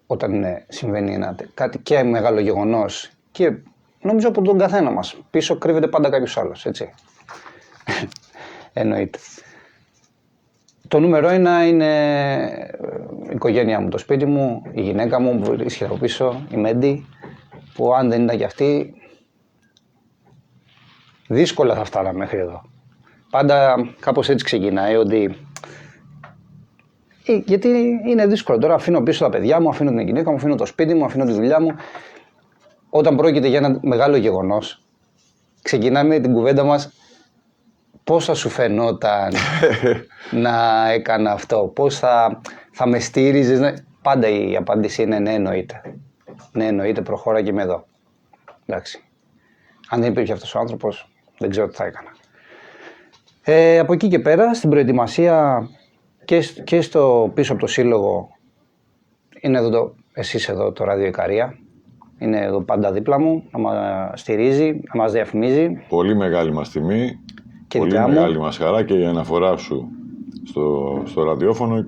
όταν συμβαίνει κάτι και μεγάλο γεγονός, και νομίζω από τον καθένα μας πίσω κρύβεται πάντα κάποιος άλλος, έτσι. Εννοείται. Το νούμερο 1 είναι η οικογένειά μου, το σπίτι μου, η γυναίκα μου που βρίσκεται από πίσω, η Μέντι, που αν δεν ήταν κι αυτή, δύσκολα θα φτάναμε μέχρι εδώ. Πάντα κάπως έτσι ξεκινάει, ότι γιατί είναι δύσκολο. Τώρα αφήνω πίσω τα παιδιά μου, αφήνω την γυναίκα μου, αφήνω το σπίτι μου, αφήνω τη δουλειά μου. Όταν πρόκειται για ένα μεγάλο γεγονός, ξεκινάμε την κουβέντα μας, πώς θα σου φαινόταν να έκανα αυτό, πώς θα με στήριζες. Πάντα η απάντηση είναι ναι, εννοείται. Ναι, εννοείται, προχώρα και με εδώ. Εντάξει. Αν δεν υπήρχε αυτός ο άνθρωπος, δεν ξέρω τι θα έκανα. Από εκεί και πέρα, στην προετοιμασία και στο πίσω από το σύλλογο, είναι εδώ εσείς εδώ το Ράδιο Ικαρία. Είναι εδώ πάντα δίπλα μου, να μας στηρίζει, να μας διαφημίζει. Πολύ μεγάλη μας τιμή, Και πολύ δικά μου. μεγάλη μας χαρά και η αναφορά σου στο ραδιόφωνο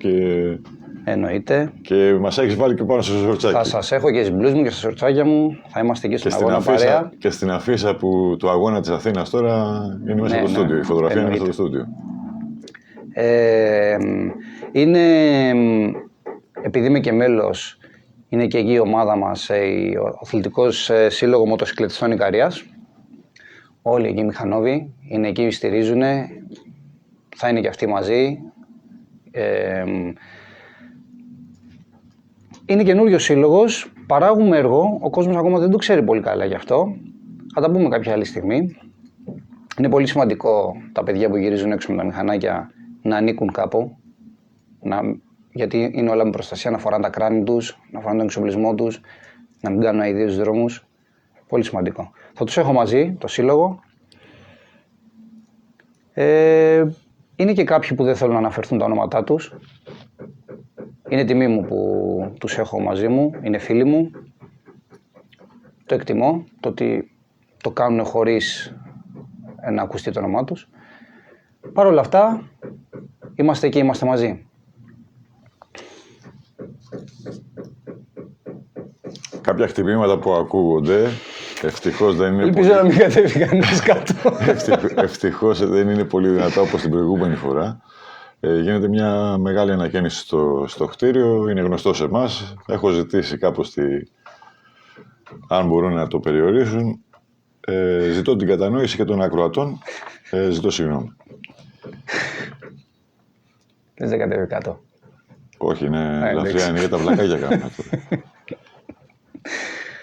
Εννοείται. και μας έχεις βάλει και πάνω στο σορτσάκι. Θα σας έχω και στις μπλούζ μου και στα σορτσάκια μου. Θα είμαστε και στον αγώνα παρέα. Και στην αφίσα του αγώνα της Αθήνας τώρα είναι μέσα στο στούντιο. Η φωτογραφία είναι μέσα στο στούντιο. Είναι, επειδή είμαι και μέλος, είναι και εκεί η ομάδα μας, ο Αθλητικός Σύλλογο Μοτοσυκλετιστών Ικαρίας. Όλοι εκεί οι μηχανόβοι είναι εκεί, στηρίζουν, θα είναι και αυτοί μαζί. Είναι καινούριο σύλλογος, παράγουμε έργο, ο κόσμος ακόμα δεν το ξέρει πολύ καλά γι' αυτό. Θα τα πούμε κάποια άλλη στιγμή. Είναι πολύ σημαντικό τα παιδιά που γυρίζουν έξω με τα μηχανάκια να ανήκουν κάπου, γιατί είναι όλα με προστασία, να φοράνε τα κράνη τους, να φοράνε τον εξοπλισμό τους, να μην κάνουν αηδίους δρόμους. Πολύ σημαντικό. Θα τους έχω μαζί, το σύλλογο. Είναι και κάποιοι που δεν θέλουν να αναφερθούν τα ονόματά τους. Είναι τιμή μου που τους έχω μαζί μου, είναι φίλοι μου. Το εκτιμώ, το ότι το κάνουν χωρίς να ακουστεί το όνομά τους. Παρ' όλα αυτά, είμαστε εκεί, είμαστε μαζί. Κάποια χτυπήματα που ακούγονται, ευτυχώς δεν είναι Ελπίζω να μην κατέβει κανείς κάτω. ευτυχώς δεν είναι πολύ δυνατά όπως την προηγούμενη φορά. Γίνεται μια μεγάλη ανακαίνιση στο κτίριο, είναι γνωστό σε εμάς. Έχω ζητήσει κάπως αν μπορούν να το περιορίσουν. Ζητώ την κατανόηση και των ακροατών. Ζητώ συγγνώμη. Δεν κατέβει κάτω. Όχι, είναι ελαφριά, είναι για τα βλακάκια κάνουμε αυτό.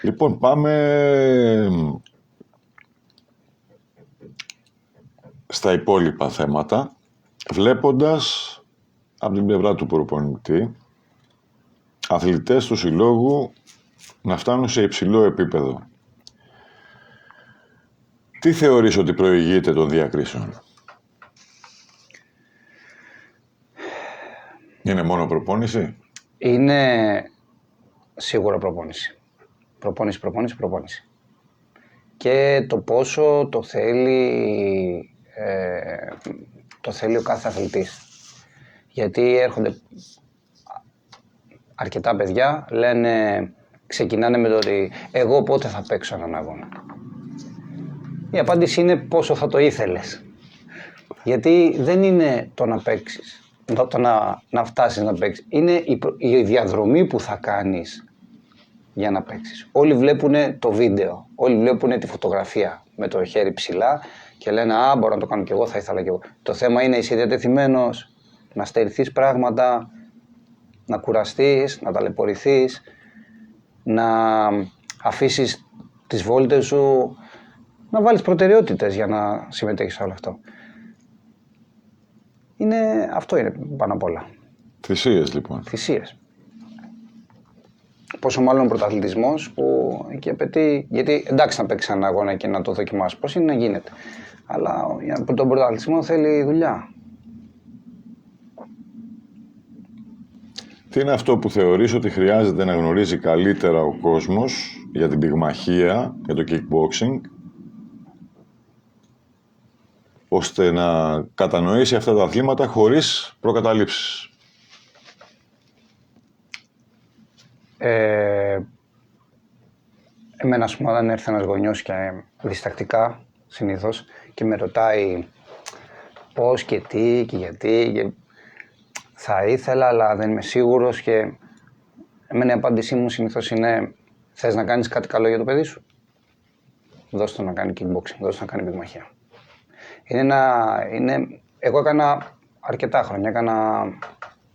Λοιπόν, πάμε στα υπόλοιπα θέματα, βλέποντας από την πλευρά του προπονητή αθλητές του συλλόγου να φτάνουν σε υψηλό επίπεδο. Τι θεωρείς ότι προηγείται των διακρίσεων? Είναι μόνο προπόνηση? Είναι σίγουρα προπόνηση. Προπόνηση. Και το πόσο το θέλει ο κάθε αθλητής. Γιατί έρχονται αρκετά παιδιά, ξεκινάνε με το ότι εγώ πότε θα παίξω έναν αγώνα. Η απάντηση είναι πόσο θα το ήθελες. Γιατί δεν είναι το να παίξεις, να φτάσεις να παίξεις. Είναι η διαδρομή που θα κάνεις για να παίξεις. Όλοι βλέπουν το βίντεο, όλοι βλέπουν τη φωτογραφία με το χέρι ψηλά και λένε «Α, μπορώ να το κάνω κι εγώ, θα ήθελα κι εγώ». Το θέμα είναι είσαι διατεθειμένος να στερηθείς πράγματα, να κουραστείς, να ταλαιπωρηθείς, να αφήσεις τις βόλτες σου, να βάλεις προτεραιότητες για να συμμετέχεις σε όλο αυτό. Αυτό είναι πάνω απ' όλα. Θυσίες λοιπόν. Θυσίες. Πόσο μάλλον πρωταθλητισμός που εκεί απαιτεί, γιατί εντάξει να παίξεις έναν αγώνα και να το δοκιμάσεις, πώς είναι να γίνεται. Αλλά τον πρωταθλητισμό θέλει δουλειά. Τι είναι αυτό που θεωρείς ότι χρειάζεται να γνωρίζει καλύτερα ο κόσμος για την πυγμαχία, για το kickboxing, ώστε να κατανοήσει αυτά τα αθλήματα χωρίς προκαταλήψεις? Εμένα, ας πούμε, αν έρθει ένας γονιός και διστακτικά, συνήθως, και με ρωτάει πώς και τι και γιατί, και θα ήθελα, αλλά δεν είμαι σίγουρος, και εμένα η απάντησή μου συνήθως είναι θες να κάνεις κάτι καλό για το παιδί σου? Δώσ' το να κάνει kickboxing, δώσ' το να κάνει πυγμαχία. Εγώ έκανα αρκετά χρόνια, έκανα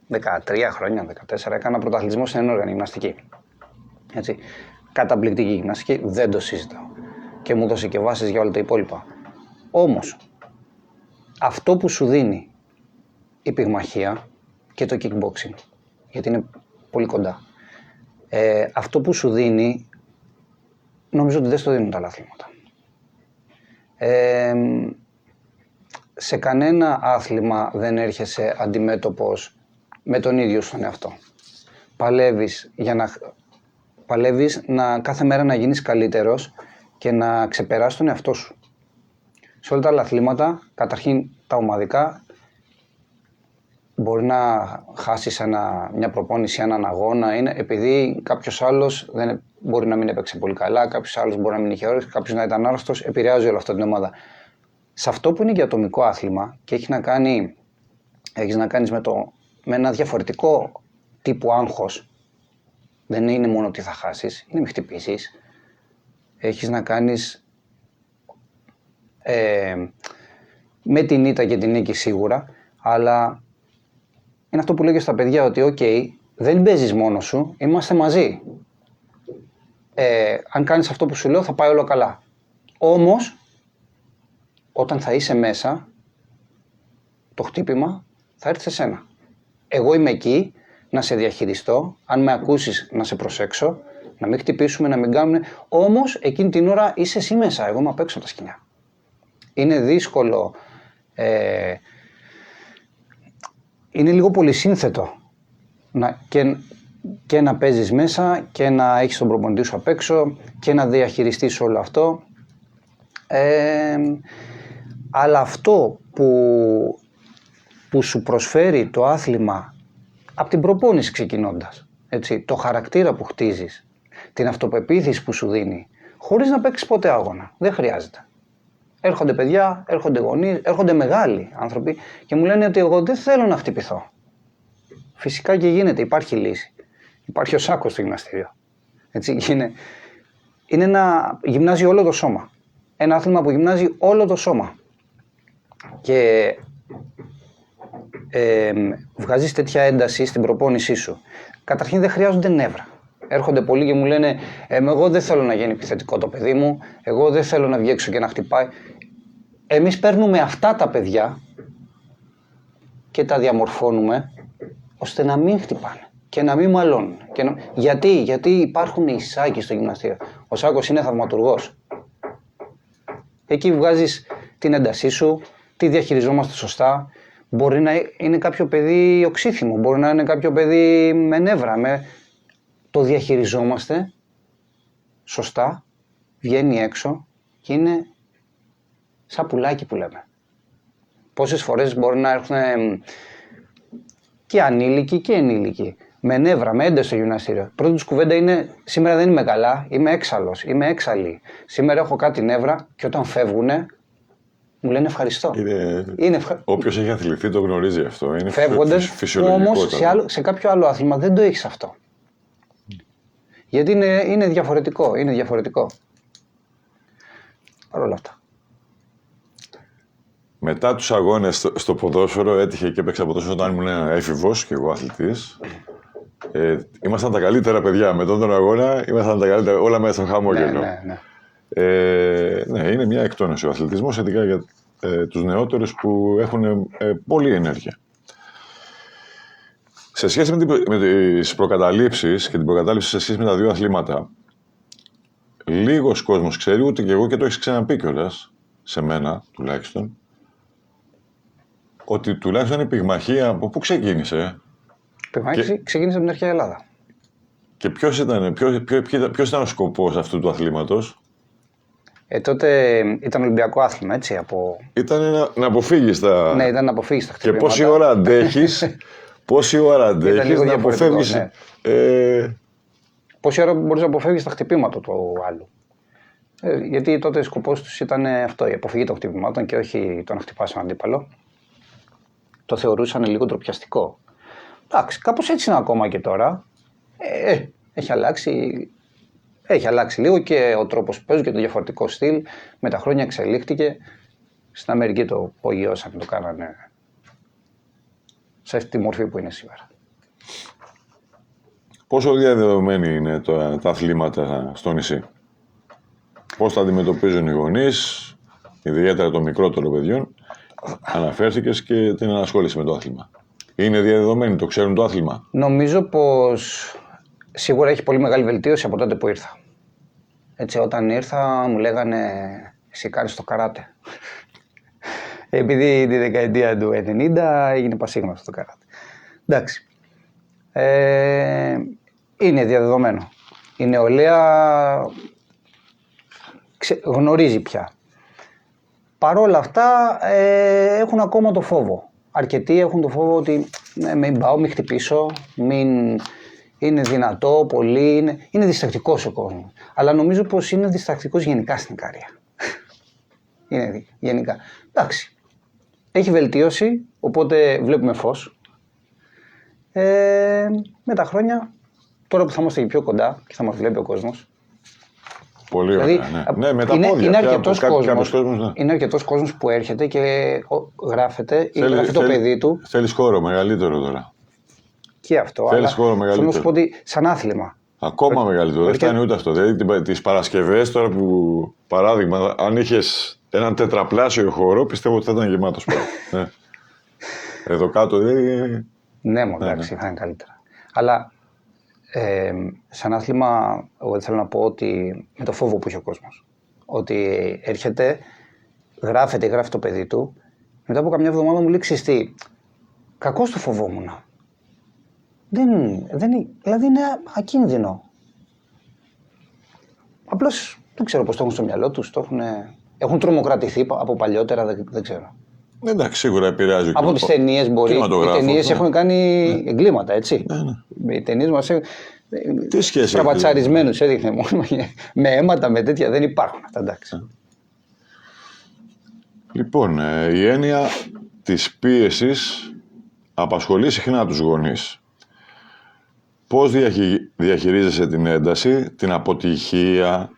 13 χρόνια, 14, έκανα πρωταθλητισμό στην ενόργανη γυμναστική. Έτσι. Καταπληκτική γυμναστική, δεν το συζητάω. Και μου δώσε και βάσεις για όλα τα υπόλοιπα. Όμως, αυτό που σου δίνει η πυγμαχία και το kickboxing, γιατί είναι πολύ κοντά, αυτό που σου δίνει, νομίζω ότι δεν στο δίνουν τα άλλα αθλήματα. σε κανένα άθλημα δεν έρχεσαι αντιμέτωπος με τον ίδιο στον εαυτό. Παλεύεις να κάθε μέρα να γίνεις καλύτερος και να ξεπεράσεις τον εαυτό σου. Σε όλα τα άλλα αθλήματα, καταρχήν τα ομαδικά, μπορεί να χάσεις μια προπόνηση, έναν αγώνα, επειδή κάποιος άλλος μπορεί να μην έπαιξε πολύ καλά, κάποιος άλλος μπορεί να μην είχε όρεξη, κάποιος να ήταν άρρωστος, επηρεάζει όλο αυτό την ομάδα. Σε αυτό που είναι για ατομικό άθλημα και έχεις να κάνεις με ένα διαφορετικό τύπου άγχος, δεν είναι μόνο ότι θα χάσεις, είναι μη χτυπήσεις, έχεις να κάνεις με την ήττα και την νίκη σίγουρα, αλλά είναι αυτό που λέγω στα παιδιά ότι δεν παίζεις μόνος σου, είμαστε μαζί. Αν κάνεις αυτό που σου λέω θα πάει όλο καλά. Όμως, όταν θα είσαι μέσα, το χτύπημα θα έρθει σε σένα. Εγώ είμαι εκεί να σε διαχειριστώ, αν με ακούσεις να σε προσέξω, να μην χτυπήσουμε, να μην κάνουμε. Όμως, εκείνη την ώρα είσαι εσύ μέσα, εγώ είμαι απ' έξω από τα σκηνιά. Είναι δύσκολο, είναι λίγο πολυσύνθετο και να παίζεις μέσα και να έχεις τον προπονητή σου απ' έξω και να διαχειριστείς όλο αυτό. Αλλά αυτό που σου προσφέρει το άθλημα από την προπόνηση ξεκινώντας, το χαρακτήρα που χτίζεις, την αυτοπεποίθηση που σου δίνει, χωρίς να παίξεις ποτέ αγώνα, δεν χρειάζεται. Έρχονται παιδιά, έρχονται γονείς, έρχονται μεγάλοι άνθρωποι και μου λένε ότι εγώ δεν θέλω να χτυπηθώ. Φυσικά και γίνεται, υπάρχει λύση. Υπάρχει ο σάκος στο γυμναστήριο. Είναι γυμνάζει όλο το σώμα. Ένα άθλημα που γυμνάζει όλο το σώμα. Και βγάζεις τέτοια ένταση στην προπόνησή σου. Καταρχήν δεν χρειάζονται νεύρα. Έρχονται πολλοί και μου λένε εγώ δεν θέλω να γίνει επιθετικό το παιδί μου, εγώ δεν θέλω να βγει έξω και να χτυπάει. Εμείς παίρνουμε αυτά τα παιδιά και τα διαμορφώνουμε ώστε να μην χτυπάνε και να μην μαλώνουν. Γιατί υπάρχουν οι σάκοι στο γυμναστήριο. Ο σάκος είναι θαυματουργός. Εκεί βγάζεις την έντασή σου, τη διαχειριζόμαστε σωστά. Μπορεί να είναι κάποιο παιδί οξύθυμο, μπορεί να είναι κάποιο παιδί με νεύρα. Το διαχειριζόμαστε σωστά, βγαίνει έξω και είναι σαν πουλάκι που λέμε. Πόσες φορές μπορεί να έρθουν και ανήλικοι και ενήλικοι, με νεύρα, με ένταση στο γυμναστήριο. Πρώτη τους κουβέντα είναι σήμερα δεν είμαι καλά, είμαι έξαλλος, είμαι έξαλλη. Σήμερα έχω κάτι νεύρα και όταν φεύγουνε μου λένε ευχαριστώ. Όποιος έχει αθληθεί το γνωρίζει αυτό. Είναι φεύγοντας, φυσιολογικό. Όμως σε κάποιο άλλο άθλημα δεν το έχεις αυτό. Γιατί είναι διαφορετικό. Παρ' όλα αυτά. Μετά τους αγώνες στο ποδόσφαιρο, έτυχε και έπαιξα ποδόσφαιρο όταν ήμουν έφηβος και εγώ αθλητής. Ήμασταν τα καλύτερα παιδιά. Μετά τον αγώνα ήμασταν τα καλύτερα, όλα μέσα στο χαμόγελο. Ναι, είναι μια εκτόνωση ο αθλητισμός, ειδικά για τους νεότερους που έχουν πολλή ενέργεια. Σε σχέση με τις προκαταλήψεις και την προκατάληψη σε σχέση με τα δύο αθλήματα, λίγος κόσμος ξέρει, ούτε και εγώ και το έχεις ξαναπεί κιόλας, σε μένα τουλάχιστον, ότι τουλάχιστον η πυγμαχία από πού ξεκίνησε. Η πυγμαχία ξεκίνησε από την αρχαία Ελλάδα. Και ποιος ήταν ο σκοπός αυτού του αθλήματος? Τότε ήταν Ολυμπιακό άθλημα, έτσι. Ήταν να αποφύγεις τα... Ναι, ήταν να αποφύγεις τα χτυπήματα. Και πόση ώρα αντέχεις να αποφεύγεις... Ναι. Πόση ώρα μπορείς να αποφεύγεις τα χτυπήματα του άλλου. Γιατί τότε ο σκοπός τους ήταν αυτό, η αποφυγή των χτυπημάτων και όχι το να χτυπάς έναν αντίπαλο. Το θεωρούσαν λίγο ντροπιαστικό. Εντάξει, κάπως έτσι είναι ακόμα και τώρα. Έχει αλλάξει λίγο και ο τρόπος που παίζουν και το διαφορετικό στυλ. Με τα χρόνια εξελίχθηκε. Στην Αμερική το απογειώσαν, το κάνανε σε αυτή τη μορφή που είναι σήμερα. Πόσο διαδεδομένοι είναι τα αθλήματα στο νησί? Πώς τα αντιμετωπίζουν οι γονείς, ιδιαίτερα των μικρότερων παιδιών? Αναφέρθηκες και την ανασχόληση με το άθλημα. Είναι διαδεδομένοι, το ξέρουν το άθλημα? Νομίζω πως σίγουρα έχει πολύ μεγάλη βελτίωση από τότε που ήρθα. Έτσι, όταν ήρθα μου λέγανε εσύ κάνεις το καράτε. Επειδή τη δεκαετία του 90 έγινε πασίγνωστο το καράτε. Εντάξει. Είναι διαδεδομένο. Η νεολαία γνωρίζει πια. Παρόλα αυτά έχουν ακόμα το φόβο. Αρκετοί έχουν το φόβο ότι μην πάω, μην χτυπήσω, μην είναι δυνατό, πολύ, είναι διστακτικός ο κόσμος. Αλλά νομίζω πως είναι διστακτικός γενικά στην Ικαρία. Είναι γενικά. Εντάξει. Έχει βελτίωση, οπότε βλέπουμε φως. Με τα χρόνια, τώρα που θα είμαστε και πιο κοντά και θα μας βλέπει ο κόσμος. Πολύ ωραία, δηλαδή, ναι, με τα πόδια. Είναι αρκετός κόσμος που έρχεται και γράφεται ή γράφει το παιδί του. Θέλεις χώρο μεγαλύτερο τώρα. Και αυτό, θέλεις χώρο μεγαλύτερο. θέλω να σου πω ότι σαν άθλημα. Ακόμα μεγαλύτερο, δεν φτάνει ούτε αυτό. Δηλαδή τις Παρασκευές τώρα που, παράδειγμα, αν είχες έναν τετραπλάσιο χώρο, πιστεύω ότι θα ήταν γεμάτος πάλι. Εδώ κάτω Ναι, εντάξει, θα είναι καλύτερα. Αλλά σαν άθλημα, εγώ δεν θέλω να πω ότι με το φόβο που έχει ο κόσμος. Ότι έρχεται, γράφει το παιδί του, μετά από καμιά εβδομάδα μου λέει ξυστή. Κακώς το φοβόμουν. Δηλαδή είναι ακίνδυνο. Απλώς δεν ξέρω πώς το έχουν στο μυαλό τους, έχουν τρομοκρατηθεί από παλιότερα, δεν ξέρω. Εντάξει, σίγουρα επηρεάζει. Από τις ταινίες μπορεί. Οι ταινίες έχουν κάνει εγκλήματα, έτσι. Οι ταινίες μας τι σχέση στραβατσαρισμένους έδειχνε μόνο με αίματα, με τέτοια, δεν υπάρχουν αυτά, εντάξει. Λοιπόν, η έννοια της πίεσης απασχολεί συχνά τους γονείς. Πώς διαχειρίζεσαι την ένταση, την αποτυχία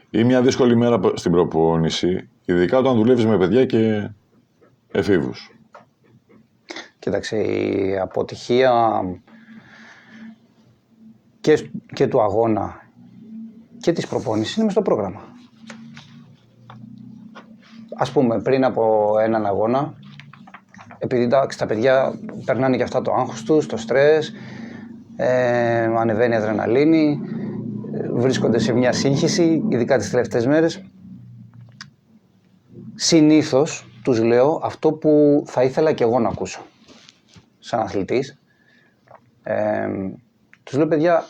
ή μια δύσκολη μέρα στην προπόνηση, ειδικά όταν δουλεύεις με παιδιά και εφήβους? Κοίταξε, η αποτυχία και του αγώνα και της προπόνησης είναι μες στο πρόγραμμα. Ας πούμε, πριν από έναν αγώνα, επειδή τα παιδιά περνάνε και αυτά το άγχος τους, το στρες, ανεβαίνει η αδρεναλίνη, βρίσκονται σε μια σύγχυση, ειδικά τις τελευταίες μέρες. Συνήθως τους λέω αυτό που θα ήθελα και εγώ να ακούσω σαν αθλητής. Τους λέω, παιδιά,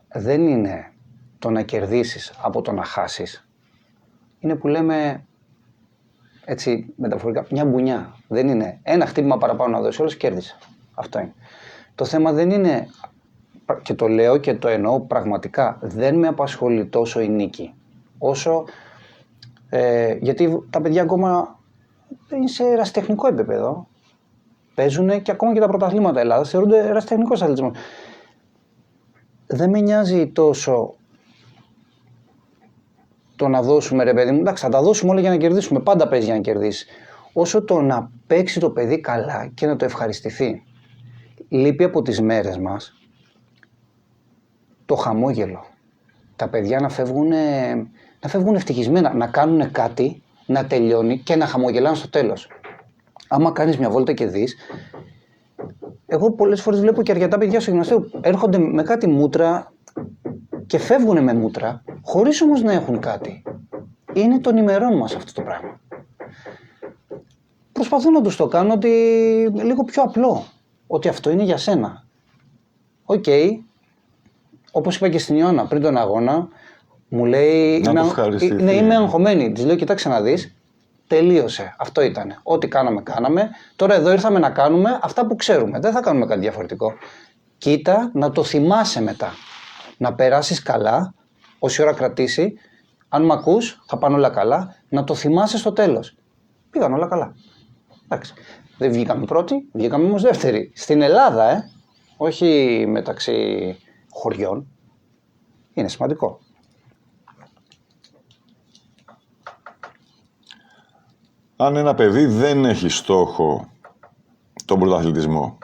δεν είναι το να κερδίσεις από το να χάσεις. Είναι που λέμε, έτσι μεταφορικά, μια μπουνιά. Δεν είναι ένα χτύπημα παραπάνω να δώσει, όλος κέρδισε. Αυτό είναι. Το θέμα δεν είναι, και το λέω και το εννοώ πραγματικά, δεν με απασχολεί τόσο η νίκη, όσο, γιατί τα παιδιά ακόμα είναι σε ερασιτεχνικό επίπεδο, παίζουν και ακόμα και τα πρωταθλήματα Ελλάδας θεωρούνται ερασιτεχνικός αθλητισμός. Δεν με νοιάζει τόσο το να δώσουμε, ρε παιδί μου, εντάξει, θα τα δώσουμε όλα για να κερδίσουμε, πάντα παίζει για να κερδίσει, όσο το να παίξει το παιδί καλά και να το ευχαριστηθεί. Λείπει από τις μέρες μας το χαμόγελο. Τα παιδιά να φεύγουν ευτυχισμένα, να κάνουν κάτι, να τελειώνει και να χαμογελάνε στο τέλος. Άμα κάνεις μια βόλτα και δεις, εγώ πολλές φορές βλέπω και αρκετά παιδιά στο γυμναστήριο έρχονται με κάτι μούτρα και φεύγουν με μούτρα, χωρίς όμως να έχουν κάτι. Είναι των ημερών μας αυτό το πράγμα. Προσπαθώ να τους το κάνω ότι λίγο πιο απλό. Ότι αυτό είναι για σένα. Οκ. Όπως είπα και στην Ιώνα πριν τον αγώνα, μου λέει, είμαι αγχωμένη. Της λέω, κοιτάξτε να δεις, τελείωσε. Αυτό ήτανε. Ό,τι κάναμε. Τώρα εδώ ήρθαμε να κάνουμε αυτά που ξέρουμε. Δεν θα κάνουμε κάτι διαφορετικό. Κοίτα να το θυμάσαι μετά. Να περάσεις καλά, όση ώρα κρατήσει. Αν μ' ακούς, θα πάνε όλα καλά. Να το θυμάσαι στο τέλος. Πήγαν όλα καλά. Εντάξει. Δεν βγήκαμε πρώτοι, βγήκαμε όμως δεύτεροι. Στην Ελλάδα, όχι μεταξύ χωριών. Είναι σημαντικό. Αν ένα παιδί δεν έχει στόχο τον πρωταθλητισμό,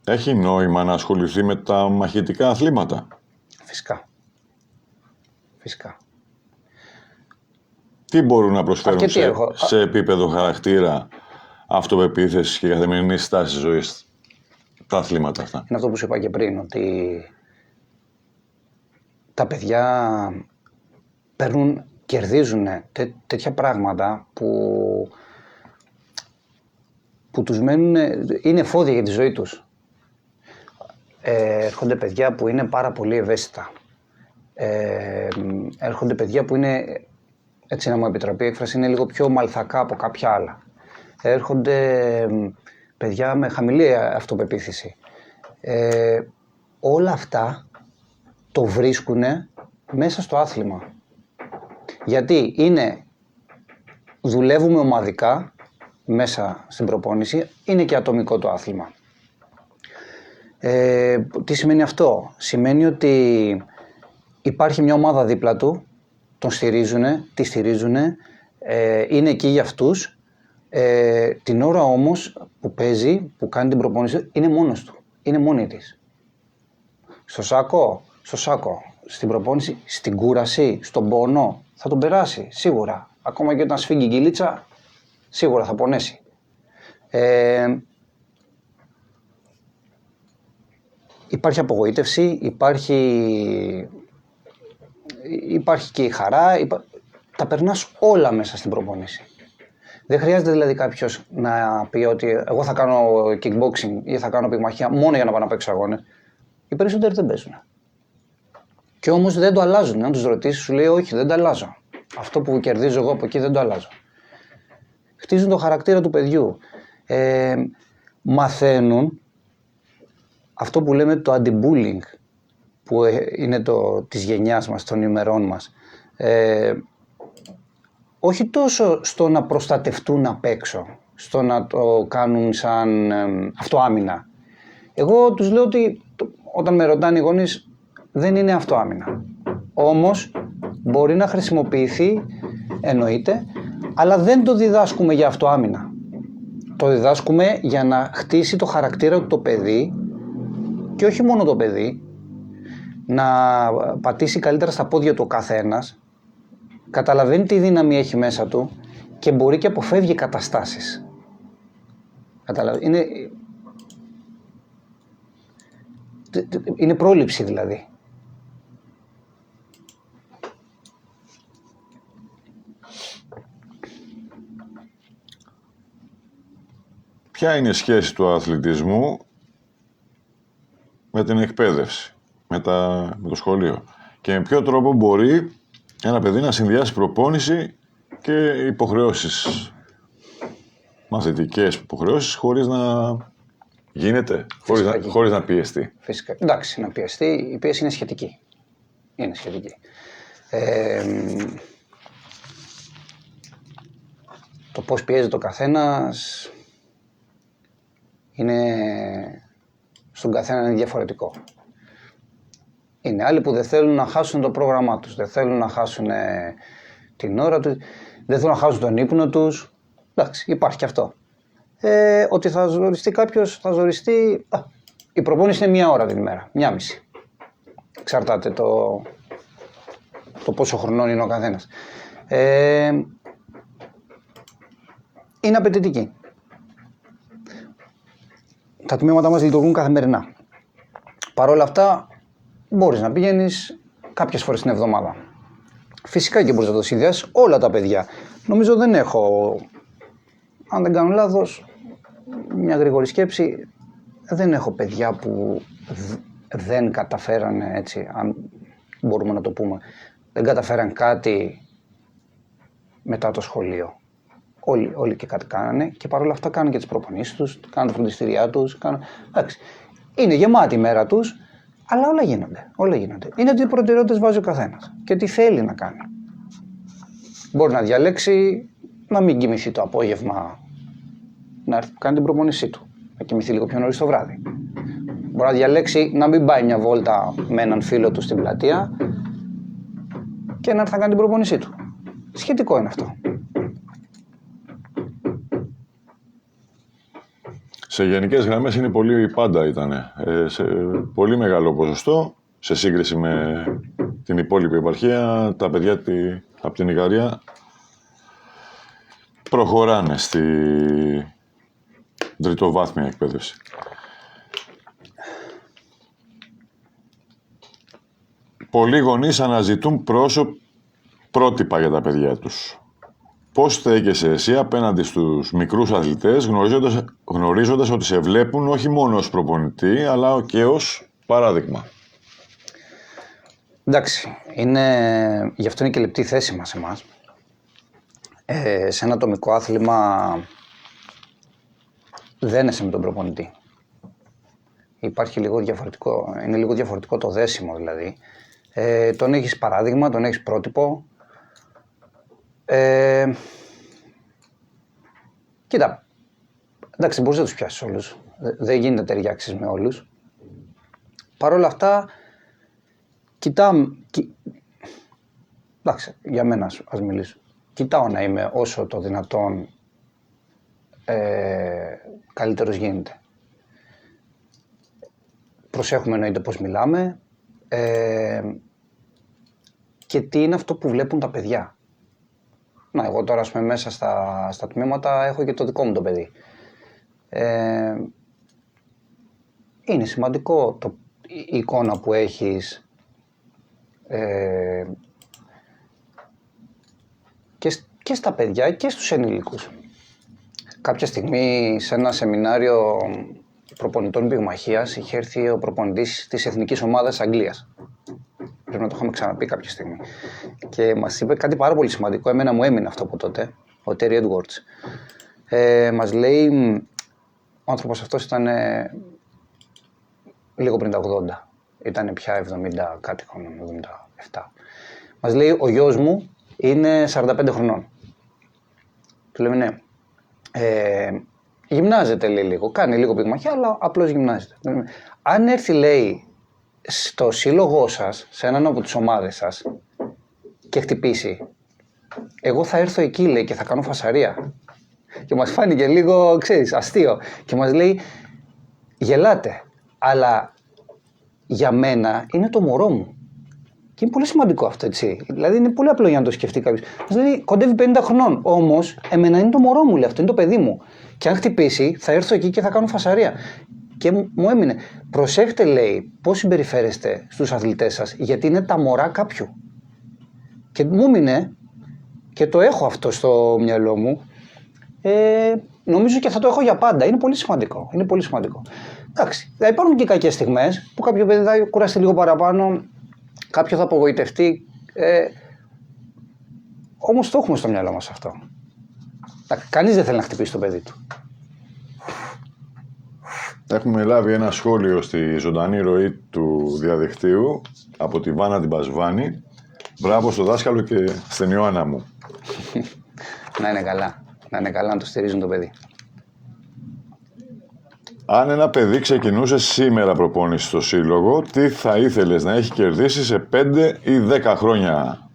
έχει νόημα να ασχοληθεί με τα μαχητικά αθλήματα? Φυσικά. Τι μπορούν να προσφέρουν σε επίπεδο χαρακτήρα, αυτοπεποίθησης και καθημερινής στάσης ζωής τα αθλήματα αυτά? Είναι αυτό που σου είπα και πριν, ότι τα παιδιά κερδίζουν τέτοια πράγματα που που τους μένουν, είναι εφόδια για τη ζωή τους. Έρχονται παιδιά που είναι πάρα πολύ ευαίσθητα. Έρχονται παιδιά που είναι, έτσι να μου επιτραπεί η έκφραση, είναι λίγο πιο μαλθακά από κάποια άλλα. Έρχονται παιδιά με χαμηλή αυτοπεποίθηση. Όλα αυτά το βρίσκουν μέσα στο άθλημα. Γιατί δουλεύουμε ομαδικά μέσα στην προπόνηση, είναι και ατομικό το άθλημα. Τι σημαίνει αυτό? Σημαίνει ότι υπάρχει μια ομάδα δίπλα του, τον στηρίζουνε, τη στηρίζουνε, είναι εκεί για αυτούς. Την ώρα όμως που παίζει, που κάνει την προπόνηση, είναι μόνος του, είναι μόνη της. Στο σάκο, στην προπόνηση, στην κούραση, στον πόνο, θα τον περάσει, σίγουρα. Ακόμα και όταν σφίγγει η κυλίτσα, σίγουρα θα πονέσει. Υπάρχει απογοήτευση, υπάρχει και η χαρά, τα περνάς όλα μέσα στην προπόνηση. Δεν χρειάζεται δηλαδή κάποιος να πει ότι εγώ θα κάνω kickboxing ή θα κάνω πυγμαχία μόνο για να πάω να παίξω αγώνες. Οι περισσότεροι δεν παίζουν. Και όμως δεν το αλλάζουν. Αν τους ρωτήσεις, σου λέει όχι, δεν το αλλάζω. Αυτό που κερδίζω εγώ από εκεί δεν το αλλάζω. Χτίζουν το χαρακτήρα του παιδιού. Μαθαίνουν αυτό που λέμε το anti-bullying, που είναι της γενιάς μας, των ημερών μας. Όχι τόσο στο να προστατευτούν απ' έξω, στο να το κάνουν σαν αυτοάμυνα. Εγώ τους λέω ότι όταν με ρωτάνε οι γονείς, δεν είναι αυτοάμυνα. Όμως μπορεί να χρησιμοποιηθεί, εννοείται, αλλά δεν το διδάσκουμε για αυτοάμυνα. Το διδάσκουμε για να χτίσει το χαρακτήρα του το παιδί, και όχι μόνο το παιδί, να πατήσει καλύτερα στα πόδια του ο καθένας, καταλαβαίνει τι δύναμη έχει μέσα του και μπορεί και αποφεύγει καταστάσεις. Είναι πρόληψη δηλαδή. Ποια είναι η σχέση του αθλητισμού με την εκπαίδευση, με το σχολείο, και με ποιο τρόπο μπορεί ένα παιδί να συνδυάσει προπόνηση και υποχρεώσεις, μαθητικές υποχρεώσεις, χωρίς να γίνεται, χωρίς να πιεστεί? Φυσικά. Εντάξει, να πιεστεί, η πίεση είναι σχετική. Είναι σχετική. Το πώς πιέζει το καθένας είναι στον καθένα είναι διαφορετικό. Είναι άλλοι που δεν θέλουν να χάσουν το πρόγραμμά τους, δεν θέλουν να χάσουν την ώρα τους, δεν θέλουν να χάσουν τον ύπνο τους. Εντάξει, υπάρχει και αυτό. Ότι θα ζοριστεί κάποιος, θα ζοριστεί. Η προπόνηση είναι 1 ώρα την ημέρα, 1,5. Εξαρτάται το πόσο χρονών είναι ο καθένας. Είναι απαιτητική. Τα τμήματα μας λειτουργούν καθημερινά. Παρ' όλα αυτά, μπορείς να πηγαίνεις κάποιες φορές την εβδομάδα. Φυσικά και μπορείς να το συνδυάσεις όλα τα παιδιά. Νομίζω δεν έχω, αν δεν κάνω λάθος, μια γρήγορη σκέψη, δεν έχω παιδιά που δεν καταφέρανε, έτσι, αν μπορούμε να το πούμε, δεν καταφέραν κάτι μετά το σχολείο. Όλοι και κάτι κάνανε και παρόλα αυτά κάνουν και τις προπονήσεις τους, κάνουν τα φροντιστήριά τους. Εντάξει. Είναι γεμάτη η μέρα τους, αλλά όλα γίνονται. Είναι τι προτεραιότητες βάζει ο καθένας και τι θέλει να κάνει. Μπορεί να διαλέξει να μην κοιμηθεί το απόγευμα, να έρθει να κάνει την προπονήσή του, να κοιμηθεί λίγο πιο νωρίς το βράδυ. Μπορεί να διαλέξει να μην πάει μια βόλτα με έναν φίλο του στην πλατεία και να έρθει να κάνει την προπονήσή του. Σχετικό είναι αυτό. Σε γενικές γραμμές είναι πάντα ήταν. Σε πολύ μεγάλο ποσοστό, σε σύγκριση με την υπόλοιπη επαρχία, τα παιδιά από την Ικαρία προχωράνε στη τριτοβάθμια εκπαίδευση. Πολλοί γονείς αναζητούν πρότυπα για τα παιδιά τους. πώς στέκεσαι εσύ απέναντι στους μικρούς αθλητές, γνωρίζοντας ότι σε βλέπουν όχι μόνο ως προπονητή, αλλά και ως παράδειγμα? Εντάξει, γι' αυτό είναι και λεπτή θέση μας εμάς. Σε ένα ατομικό άθλημα δένεσαι με τον προπονητή. Υπάρχει είναι λίγο διαφορετικό το δέσιμο δηλαδή. Τον έχεις παράδειγμα, τον έχεις πρότυπο. Κοίτα, εντάξει, μπορείς να τους πιάσεις όλους. Δεν γίνεται να ταιριάξεις με όλους. Παρ' όλα αυτά, εντάξει, για μένα ας μιλήσω. Κοιτάω να είμαι όσο το δυνατόν καλύτερος γίνεται. Προσέχουμε εννοείται πώς μιλάμε και τι είναι αυτό που βλέπουν τα παιδιά. Να, εγώ τώρα ας πούμε μέσα στα τμήματα έχω και το δικό μου το παιδί. Είναι σημαντικό η εικόνα που έχεις και στα παιδιά και στους ενήλικους. Κάποια στιγμή σε ένα σεμινάριο προπονητών πυγμαχίας είχε έρθει ο προπονητής της εθνικής ομάδας Αγγλίας. Πρέπει να το είχαμε ξαναπεί κάποια στιγμή. Και μας είπε κάτι πάρα πολύ σημαντικό, εμένα μου έμεινε αυτό από τότε, ο Terry Edwards. Μας λέει, ο άνθρωπος αυτός ήταν λίγο πριν τα 80, ήταν πια 70 κάτι χρονών, 77. Μας λέει, ο γιος μου είναι 45 χρονών. Του λέμε ναι. Γυμνάζεται λέει λίγο, κάνει λίγο πυγμαχία, αλλά απλώς γυμνάζεται. Αν έρθει λέει στο σύλλογό σας, σε έναν από τις ομάδες σας και χτυπήσει, εγώ θα έρθω εκεί λέει και θα κάνω φασαρία. Και μας φάνηκε λίγο, ξέρεις, αστείο. Και μας λέει, γελάτε, αλλά για μένα είναι το μωρό μου. Και είναι πολύ σημαντικό αυτό, έτσι. Δηλαδή είναι πολύ απλό για να το σκεφτεί κάποιος. Δηλαδή κοντεύει 50 χρονών. Όμως, εμένα είναι το μωρό μου, λέει, αυτό είναι το παιδί μου. Και αν χτυπήσει, θα έρθω εκεί και θα κάνω φασαρία. Και μου έμεινε. Προσέχτε, λέει, πώς συμπεριφέρεστε στους αθλητές σας, γιατί είναι τα μωρά κάποιου. Και μου έμεινε, και το έχω αυτό στο μυαλό μου, νομίζω και θα το έχω για πάντα. Είναι πολύ σημαντικό. Είναι πολύ σημαντικό. Εντάξει, θα υπάρχουν και κακές στιγμές που κάποιο παιδί θα κουραστεί λίγο παραπάνω. Κάποιο θα απογοητευτεί, όμως το έχουμε στο μυαλό μας αυτό. Κανείς δεν θέλει να χτυπήσει το παιδί του. Έχουμε λάβει ένα σχόλιο στη ζωντανή ροή του διαδικτύου από τη Βάνα την Πασβάνη. Μπράβο στο δάσκαλο και στην Ιωάννα μου. Να είναι καλά. Να είναι καλά να το στηρίζουν το παιδί. Αν ένα παιδί ξεκινούσε σήμερα προπόνηση στο σύλλογο, τι θα ήθελες να έχει κερδίσει σε 5 ή 10 χρόνια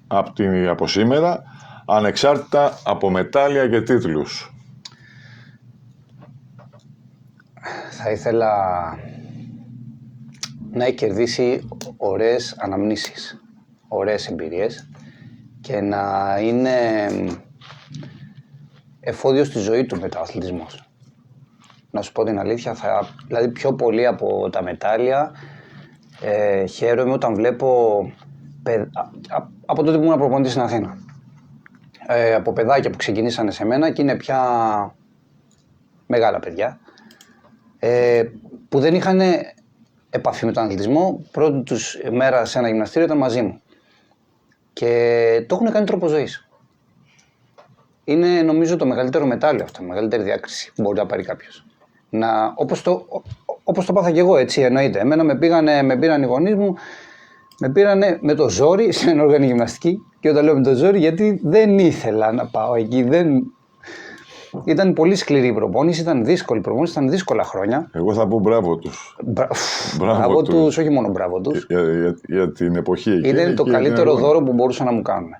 από σήμερα, ανεξάρτητα από μετάλλια και τίτλους? Θα ήθελα να έχει κερδίσει ωραίες αναμνήσεις, ωραίες εμπειρίες και να είναι εφόδιος στη ζωή του μετααθλητισμός. Να σου πω την αλήθεια, δηλαδή πιο πολύ από τα μετάλλια χαίρομαι όταν βλέπω από τότε που ήμουν προπονητής στην Αθήνα. Από παιδάκια που ξεκινήσανε σε μένα και είναι πια μεγάλα παιδιά, που δεν είχαν επαφή με τον αθλητισμό, πρώτη τους μέρα σε ένα γυμναστήριο ήταν μαζί μου και το έχουν κάνει τρόπο ζωής. Είναι νομίζω το μεγαλύτερο μετάλλιο αυτό, η μεγαλύτερη διάκριση που μπορεί να πάρει κάποιος. Όπως το πάθα και εγώ, έτσι εννοείται. Εμένα με πήραν οι γονείς μου, με πήρανε με το ζόρι σε ένα όργανο γυμναστική, και όταν λέω με το ζόρι γιατί δεν ήθελα να πάω εκεί. Ήταν πολύ σκληρή η προπόνηση, ήταν δύσκολη η προπόνηση, ήταν δύσκολα χρόνια. Εγώ θα πω μπράβο τους. Μπράβο τους, όχι μόνο μπράβο τους. Για την εποχή εκεί. Ήταν το καλύτερο δώρο που μπορούσαν να μου κάνουν.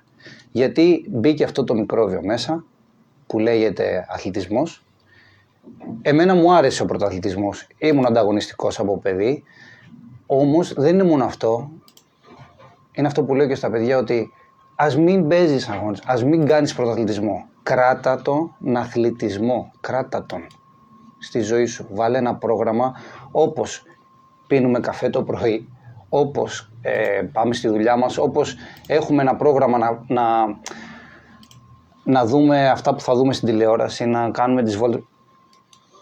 Γιατί μπήκε αυτό το μικρόβιο μέσα που λέγεται αθλητισμός. Εμένα μου άρεσε ο πρωταθλητισμός, ήμουν ανταγωνιστικός από παιδί, όμως δεν είναι μόνο αυτό. Είναι αυτό που λέω και στα παιδιά, ότι ας μην παίζεις αγώνες, ας μην κάνεις πρωταθλητισμό. Κράτα τον αθλητισμό, κράτα τον στη ζωή σου. Βάλε ένα πρόγραμμα όπως πίνουμε καφέ το πρωί, όπως πάμε στη δουλειά μας, όπως έχουμε ένα πρόγραμμα να δούμε αυτά που θα δούμε στην τηλεόραση, να κάνουμε τις βόλτες.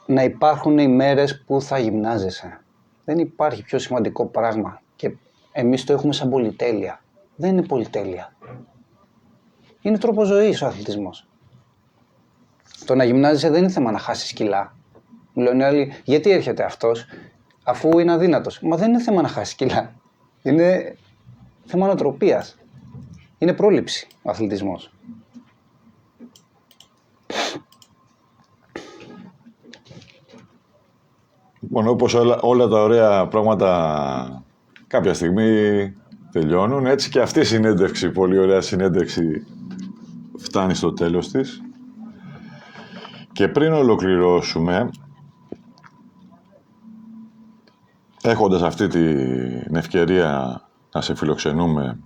Να υπάρχουν οι μέρες που θα γυμνάζεσαι. Δεν υπάρχει πιο σημαντικό πράγμα. Και εμείς το έχουμε σαν πολυτέλεια. Δεν είναι πολυτέλεια. Είναι τρόπος ζωής ο αθλητισμός. Το να γυμνάζεσαι δεν είναι θέμα να χάσεις κιλά. Μου λένε άλλοι, γιατί έρχεται αυτός, αφού είναι αδύνατος. Μα δεν είναι θέμα να χάσεις κιλά. Είναι θέμα νοοτροπίας. Είναι πρόληψη ο αθλητισμός. Λοιπόν, όπως όλα τα ωραία πράγματα κάποια στιγμή τελειώνουν, έτσι και αυτή η συνέντευξη, πολύ ωραία συνέντευξη, φτάνει στο τέλος της. Και πριν ολοκληρώσουμε, έχοντας αυτή την ευκαιρία να σε φιλοξενούμε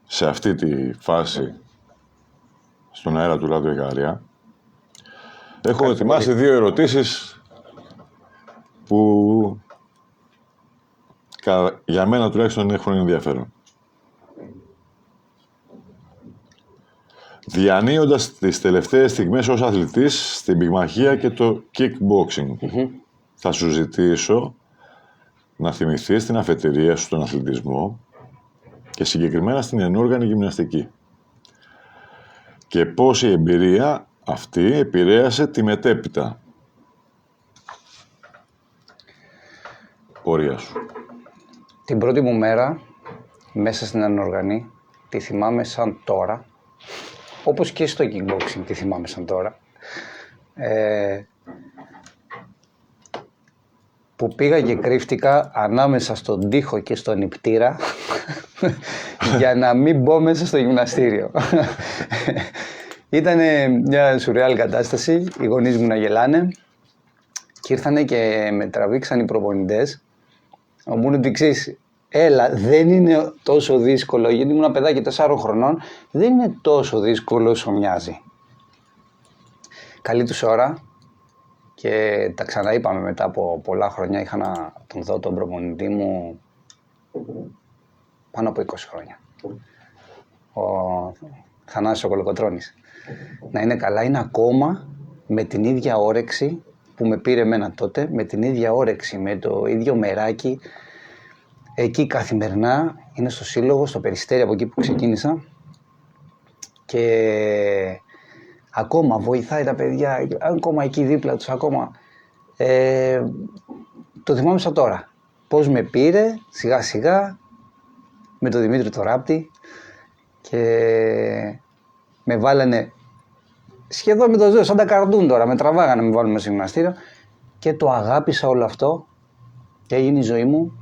σε αυτή τη φάση στον αέρα του Ράδιο Ικαρία, έχω ετοιμάσει 2 ερωτήσεις που για μένα τουλάχιστον έχουν ενδιαφέρον. Διανύοντας τις τελευταίες στιγμές ως αθλητής στην πυγμαχία και το kickboxing, θα σου ζητήσω να θυμηθείς την αφετηρία σου στον αθλητισμό και συγκεκριμένα στην ενόργανη γυμναστική και πώς η εμπειρία αυτή επηρέασε τη μετέπειτα πορεία σου. Την πρώτη μου μέρα μέσα στην ανοργανή τη θυμάμαι σαν τώρα, όπως και στο kickboxing τη θυμάμαι σαν τώρα, που πήγα και κρύφτηκα ανάμεσα στον τοίχο και στον νηπτήρα για να μην μπω μέσα στο γυμναστήριο. Ήταν μια σουρεάλ κατάσταση, οι γονείς μου να γελάνε και ήρθανε και με τραβήξαν οι προπονητές. Μου λένε εξής, έλα, δεν είναι τόσο δύσκολο, γιατί ήμουν ένα παιδάκι 4 χρονών, δεν είναι τόσο δύσκολο όσο μοιάζει. Καλή τους ώρα και τα ξαναείπαμε μετά από πολλά χρόνια, είχα να τον δω τον προπονητή μου πάνω από 20 χρόνια. Ο Θανάσης ο Κολοκοτρώνης. Να είναι καλά, είναι ακόμα με την ίδια όρεξη που με πήρε εμένα τότε, με την ίδια όρεξη, με το ίδιο μεράκι. Εκεί καθημερινά είναι στο σύλλογο, στο Περιστέρι, από εκεί που ξεκίνησα, και ακόμα βοηθάει τα παιδιά, ακόμα εκεί δίπλα τους, ακόμα. Το θυμάμαι σαν τώρα. Πώς με πήρε σιγά σιγά με τον Δημήτρη το Ράπτη και με βάλανε σχεδόν με το ζώο, σαν τα καρτούν τώρα, με τραβάγανε να με βάλουν μέσα στο γυμναστήριο και το αγάπησα όλο αυτό και έγινε η ζωή μου.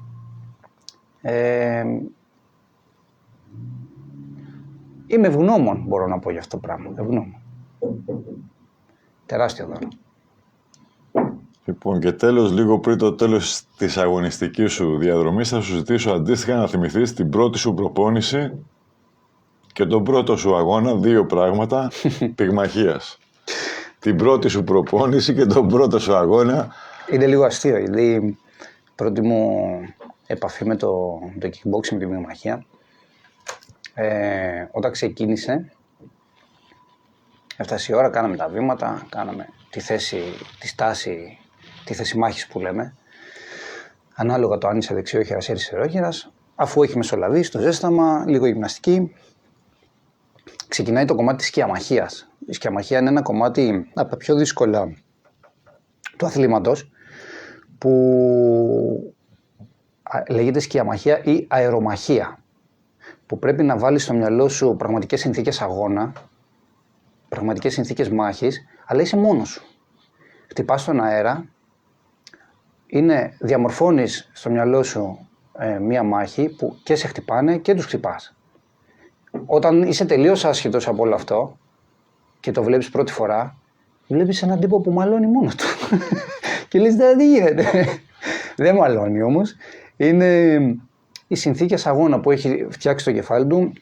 Είμαι ευγνώμων, μπορώ να πω για αυτό το πράγμα. Ευγνώμων. Τεράστιο δώρο. Λοιπόν, και τέλος, λίγο πριν το τέλος της αγωνιστικής σου διαδρομής, θα σου ζητήσω αντίστοιχα να θυμηθείς την πρώτη σου προπόνηση και τον πρώτο σου αγώνα, 2 πράγματα πυγμαχίας. Την πρώτη σου προπόνηση και τον πρώτο σου αγώνα. Είναι λίγο αστείο, γιατί η πρώτη μου επαφή με το kickboxing, με την πυγμαχία, όταν ξεκίνησε, έφτασε η ώρα, κάναμε τα βήματα, κάναμε τη θέση, τη στάση, τη θέση μάχης που λέμε, ανάλογα το αν είσαι δεξιόχειρας ή αριστερόχειρας, αφού έχει μεσολαβήσει το ζέσταμα, λίγο γυμναστική, ξεκινάει το κομμάτι της σκιαμαχίας. Η σκιαμαχία είναι ένα κομμάτι από τα πιο δύσκολα του αθλήματος, που λέγεται σκιαμαχία ή αερομαχία, που πρέπει να βάλεις στο μυαλό σου πραγματικές συνθήκες αγώνα, πραγματικές συνθήκες μάχης, αλλά είσαι μόνος σου. Χτυπάς τον αέρα, διαμορφώνεις στο μυαλό σου μία μάχη που και σε χτυπάνε και τους χτυπάς. Όταν είσαι τελείως άσχετος από όλο αυτό και το βλέπεις πρώτη φορά, βλέπεις έναν τύπο που μαλώνει μόνο του και λες τώρα τι γίνεται. Δεν μαλώνει όμως. Είναι οι συνθήκες αγώνα που έχει φτιάξει το κεφάλι του.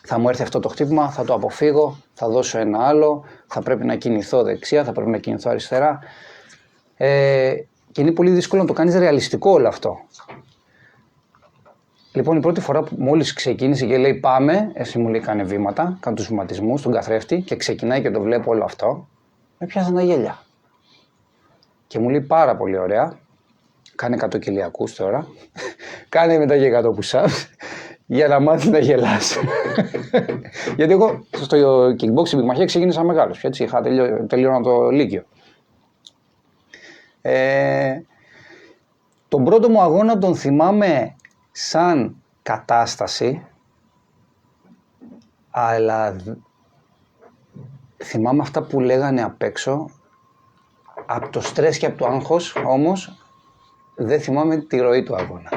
Θα μου έρθει αυτό το χτύπημα, θα το αποφύγω, θα δώσω ένα άλλο, θα πρέπει να κινηθώ δεξιά, θα πρέπει να κινηθώ αριστερά. Και είναι πολύ δύσκολο να το κάνεις ρεαλιστικό όλο αυτό. Λοιπόν, η πρώτη φορά που μόλις ξεκίνησε και λέει πάμε, εσύ μου λέει κάνε βήματα, κάνω τους βηματισμούς στον καθρέφτη και ξεκινάει και το βλέπω όλο αυτό, με πιάσαν τα γέλια. Και μου λέει πάρα πολύ ωραία, κάνε 100 κιλιακούς τώρα, κάνε μετά και 100 push-ups για να μάθεις να γελάς. Γιατί εγώ στο kickboxing πυγμαχία ξεκίνησα μεγάλος, έτσι, είχα τελείωνα το Λύκειο. Τον πρώτο μου αγώνα τον θυμάμαι σαν κατάσταση, αλλά θυμάμαι αυτά που λέγανε απ' έξω, από το στρες και από το άγχος, όμως δεν θυμάμαι τη ροή του αγώνα.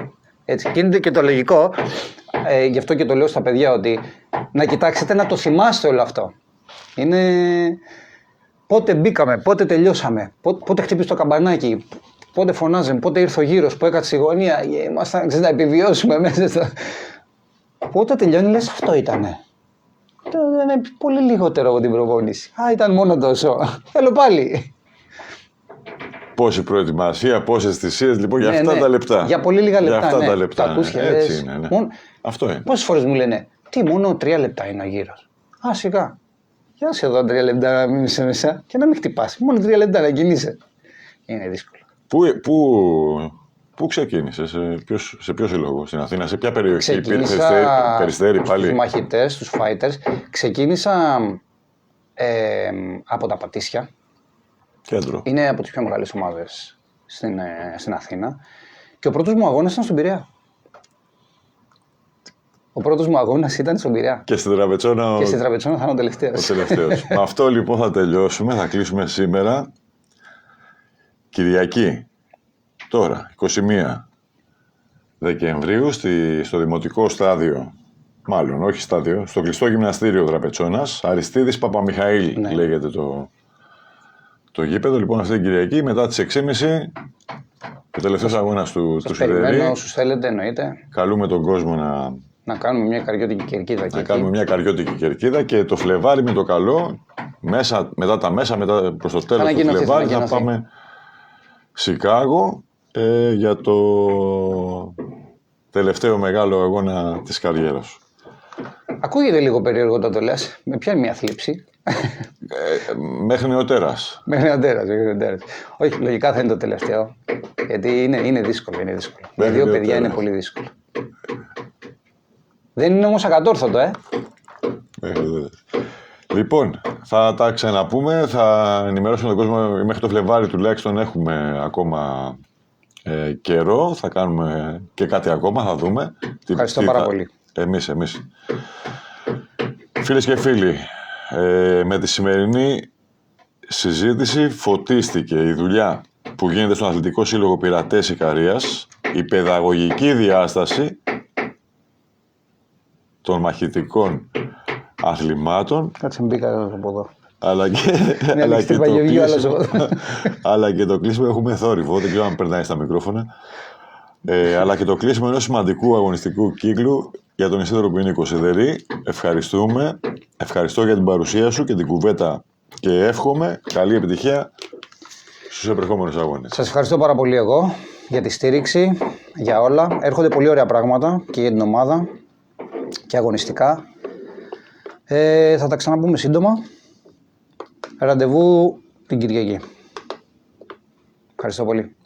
Έτσι, γίνεται και το λογικό, γι' αυτό και το λέω στα παιδιά, ότι να κοιτάξετε να το θυμάστε όλο αυτό. Είναι πότε μπήκαμε, πότε τελειώσαμε, πότε χτύπησε το καμπανάκι, πότε φωνάζαμε, πότε ήρθε ο γύρος, που έκατσε στη γωνία, ήμασταν να επιβιώσουμε μέσα στο... Πότε τελειώνει, λες αυτό ήτανε. Είναι πολύ λιγότερο από την προπόνηση. Ήταν μόνο τόσο. Θέλω πάλι. Πόση προετοιμασία, πόσες θυσίες, λοιπόν, για αυτά τα λεπτά. Για πολύ λίγα λεπτά. Για αυτά τα λεπτά. Έτσι είναι. Ναι. Αυτό είναι. Πόσες φορές μου λένε, τι, μόνο 3 λεπτά είναι ο γύρος. Σιγά. Για σε εδώ 3 λεπτά να μείνεις μέσα και να μην χτυπάς. Μόνο 3 λεπτά να κινείσαι. Είναι δύσκολο. Πού ξεκίνησες, σε ποιο σύλλογο, στην Αθήνα, σε ποια περιοχή, ξεκίνησα Περιστέρι πάλι. Στους μαχητές, στους fighters. Ξεκίνησα από τα Πατήσια. Κέντρο. Είναι από τις πιο μεγάλες ομάδες στην Αθήνα. Και ο πρώτος μου αγώνας ήταν στον Πειραιά. Ο πρώτος μου αγώνας ήταν στον Πειραιά. Και στην Τραπετσόνα. Και στην Τραπετσόνα θα είναι ο τελευταίος. Με αυτό λοιπόν θα τελειώσουμε, θα κλείσουμε σήμερα. Κυριακή, τώρα, 21 Δεκεμβρίου, στο δημοτικό στάδιο, μάλλον όχι στάδιο, στο κλειστό γυμναστήριο Τραπετσόνας, Αριστίδης Παπαμιχαήλ λέγεται το γήπεδο. Λοιπόν, αυτή την Κυριακή, μετά τις 6.30, ο τελευταίος αγώνας του Σιδερή. Περιμένω όσους θέλετε, εννοείται. Καλούμε τον κόσμο να κάνουμε μια καριώτικη κερκίδα. Να κάνουμε μια καριώτικη κερκίδα και το Φλεβάρι με το καλό, μετά τα μέσα, μετά προς το τέλος του Φλεβάρι, θα πάμε Σικάγο για το τελευταίο μεγάλο αγώνα της καριέρας. Ακούγεται λίγο περίεργο όταν το λες. Με πιάνει μια θλίψη. Μέχρι νεοτέρας. Μέχρι νεοτέρας. Όχι, λογικά θα είναι το τελευταίο. Γιατί είναι δύσκολο. Με 2 παιδιά είναι πολύ δύσκολο. Δεν είναι όμως ακατόρθωτο, Λοιπόν, θα τα ξαναπούμε, θα ενημερώσουμε τον κόσμο μέχρι το Φλεβάρι τουλάχιστον έχουμε ακόμα καιρό, θα κάνουμε και κάτι ακόμα, θα δούμε. Ευχαριστώ πάρα πολύ. Εμείς. Φίλες και φίλοι, με τη σημερινή συζήτηση φωτίστηκε η δουλειά που γίνεται στον Αθλητικό Σύλλογο Πειρατές Ικαρίας, η παιδαγωγική διάσταση των μαχητικών αθλημάτων. Κάτσε μπήκα από εδώ. Αλλά και το κλείσιμο έχουμε θόρυβο, δεν ξέρω αν περνάει στα μικρόφωνα. Αλλά και το κλείσιμο ενός σημαντικού αγωνιστικού κύκλου για τον Ισίδωρο Ποινίκο. Σιδερή, ευχαριστούμε. Ευχαριστώ για την παρουσία σου και την κουβέντα και εύχομαι καλή επιτυχία στους επερχόμενους αγώνες. Σας ευχαριστώ πάρα πολύ εγώ για τη στήριξη, για όλα. Έρχονται πολύ ωραία πράγματα και για την ομάδα και αγωνιστικά. Θα τα ξαναπούμε σύντομα. Ραντεβού την Κυριακή. Ευχαριστώ πολύ.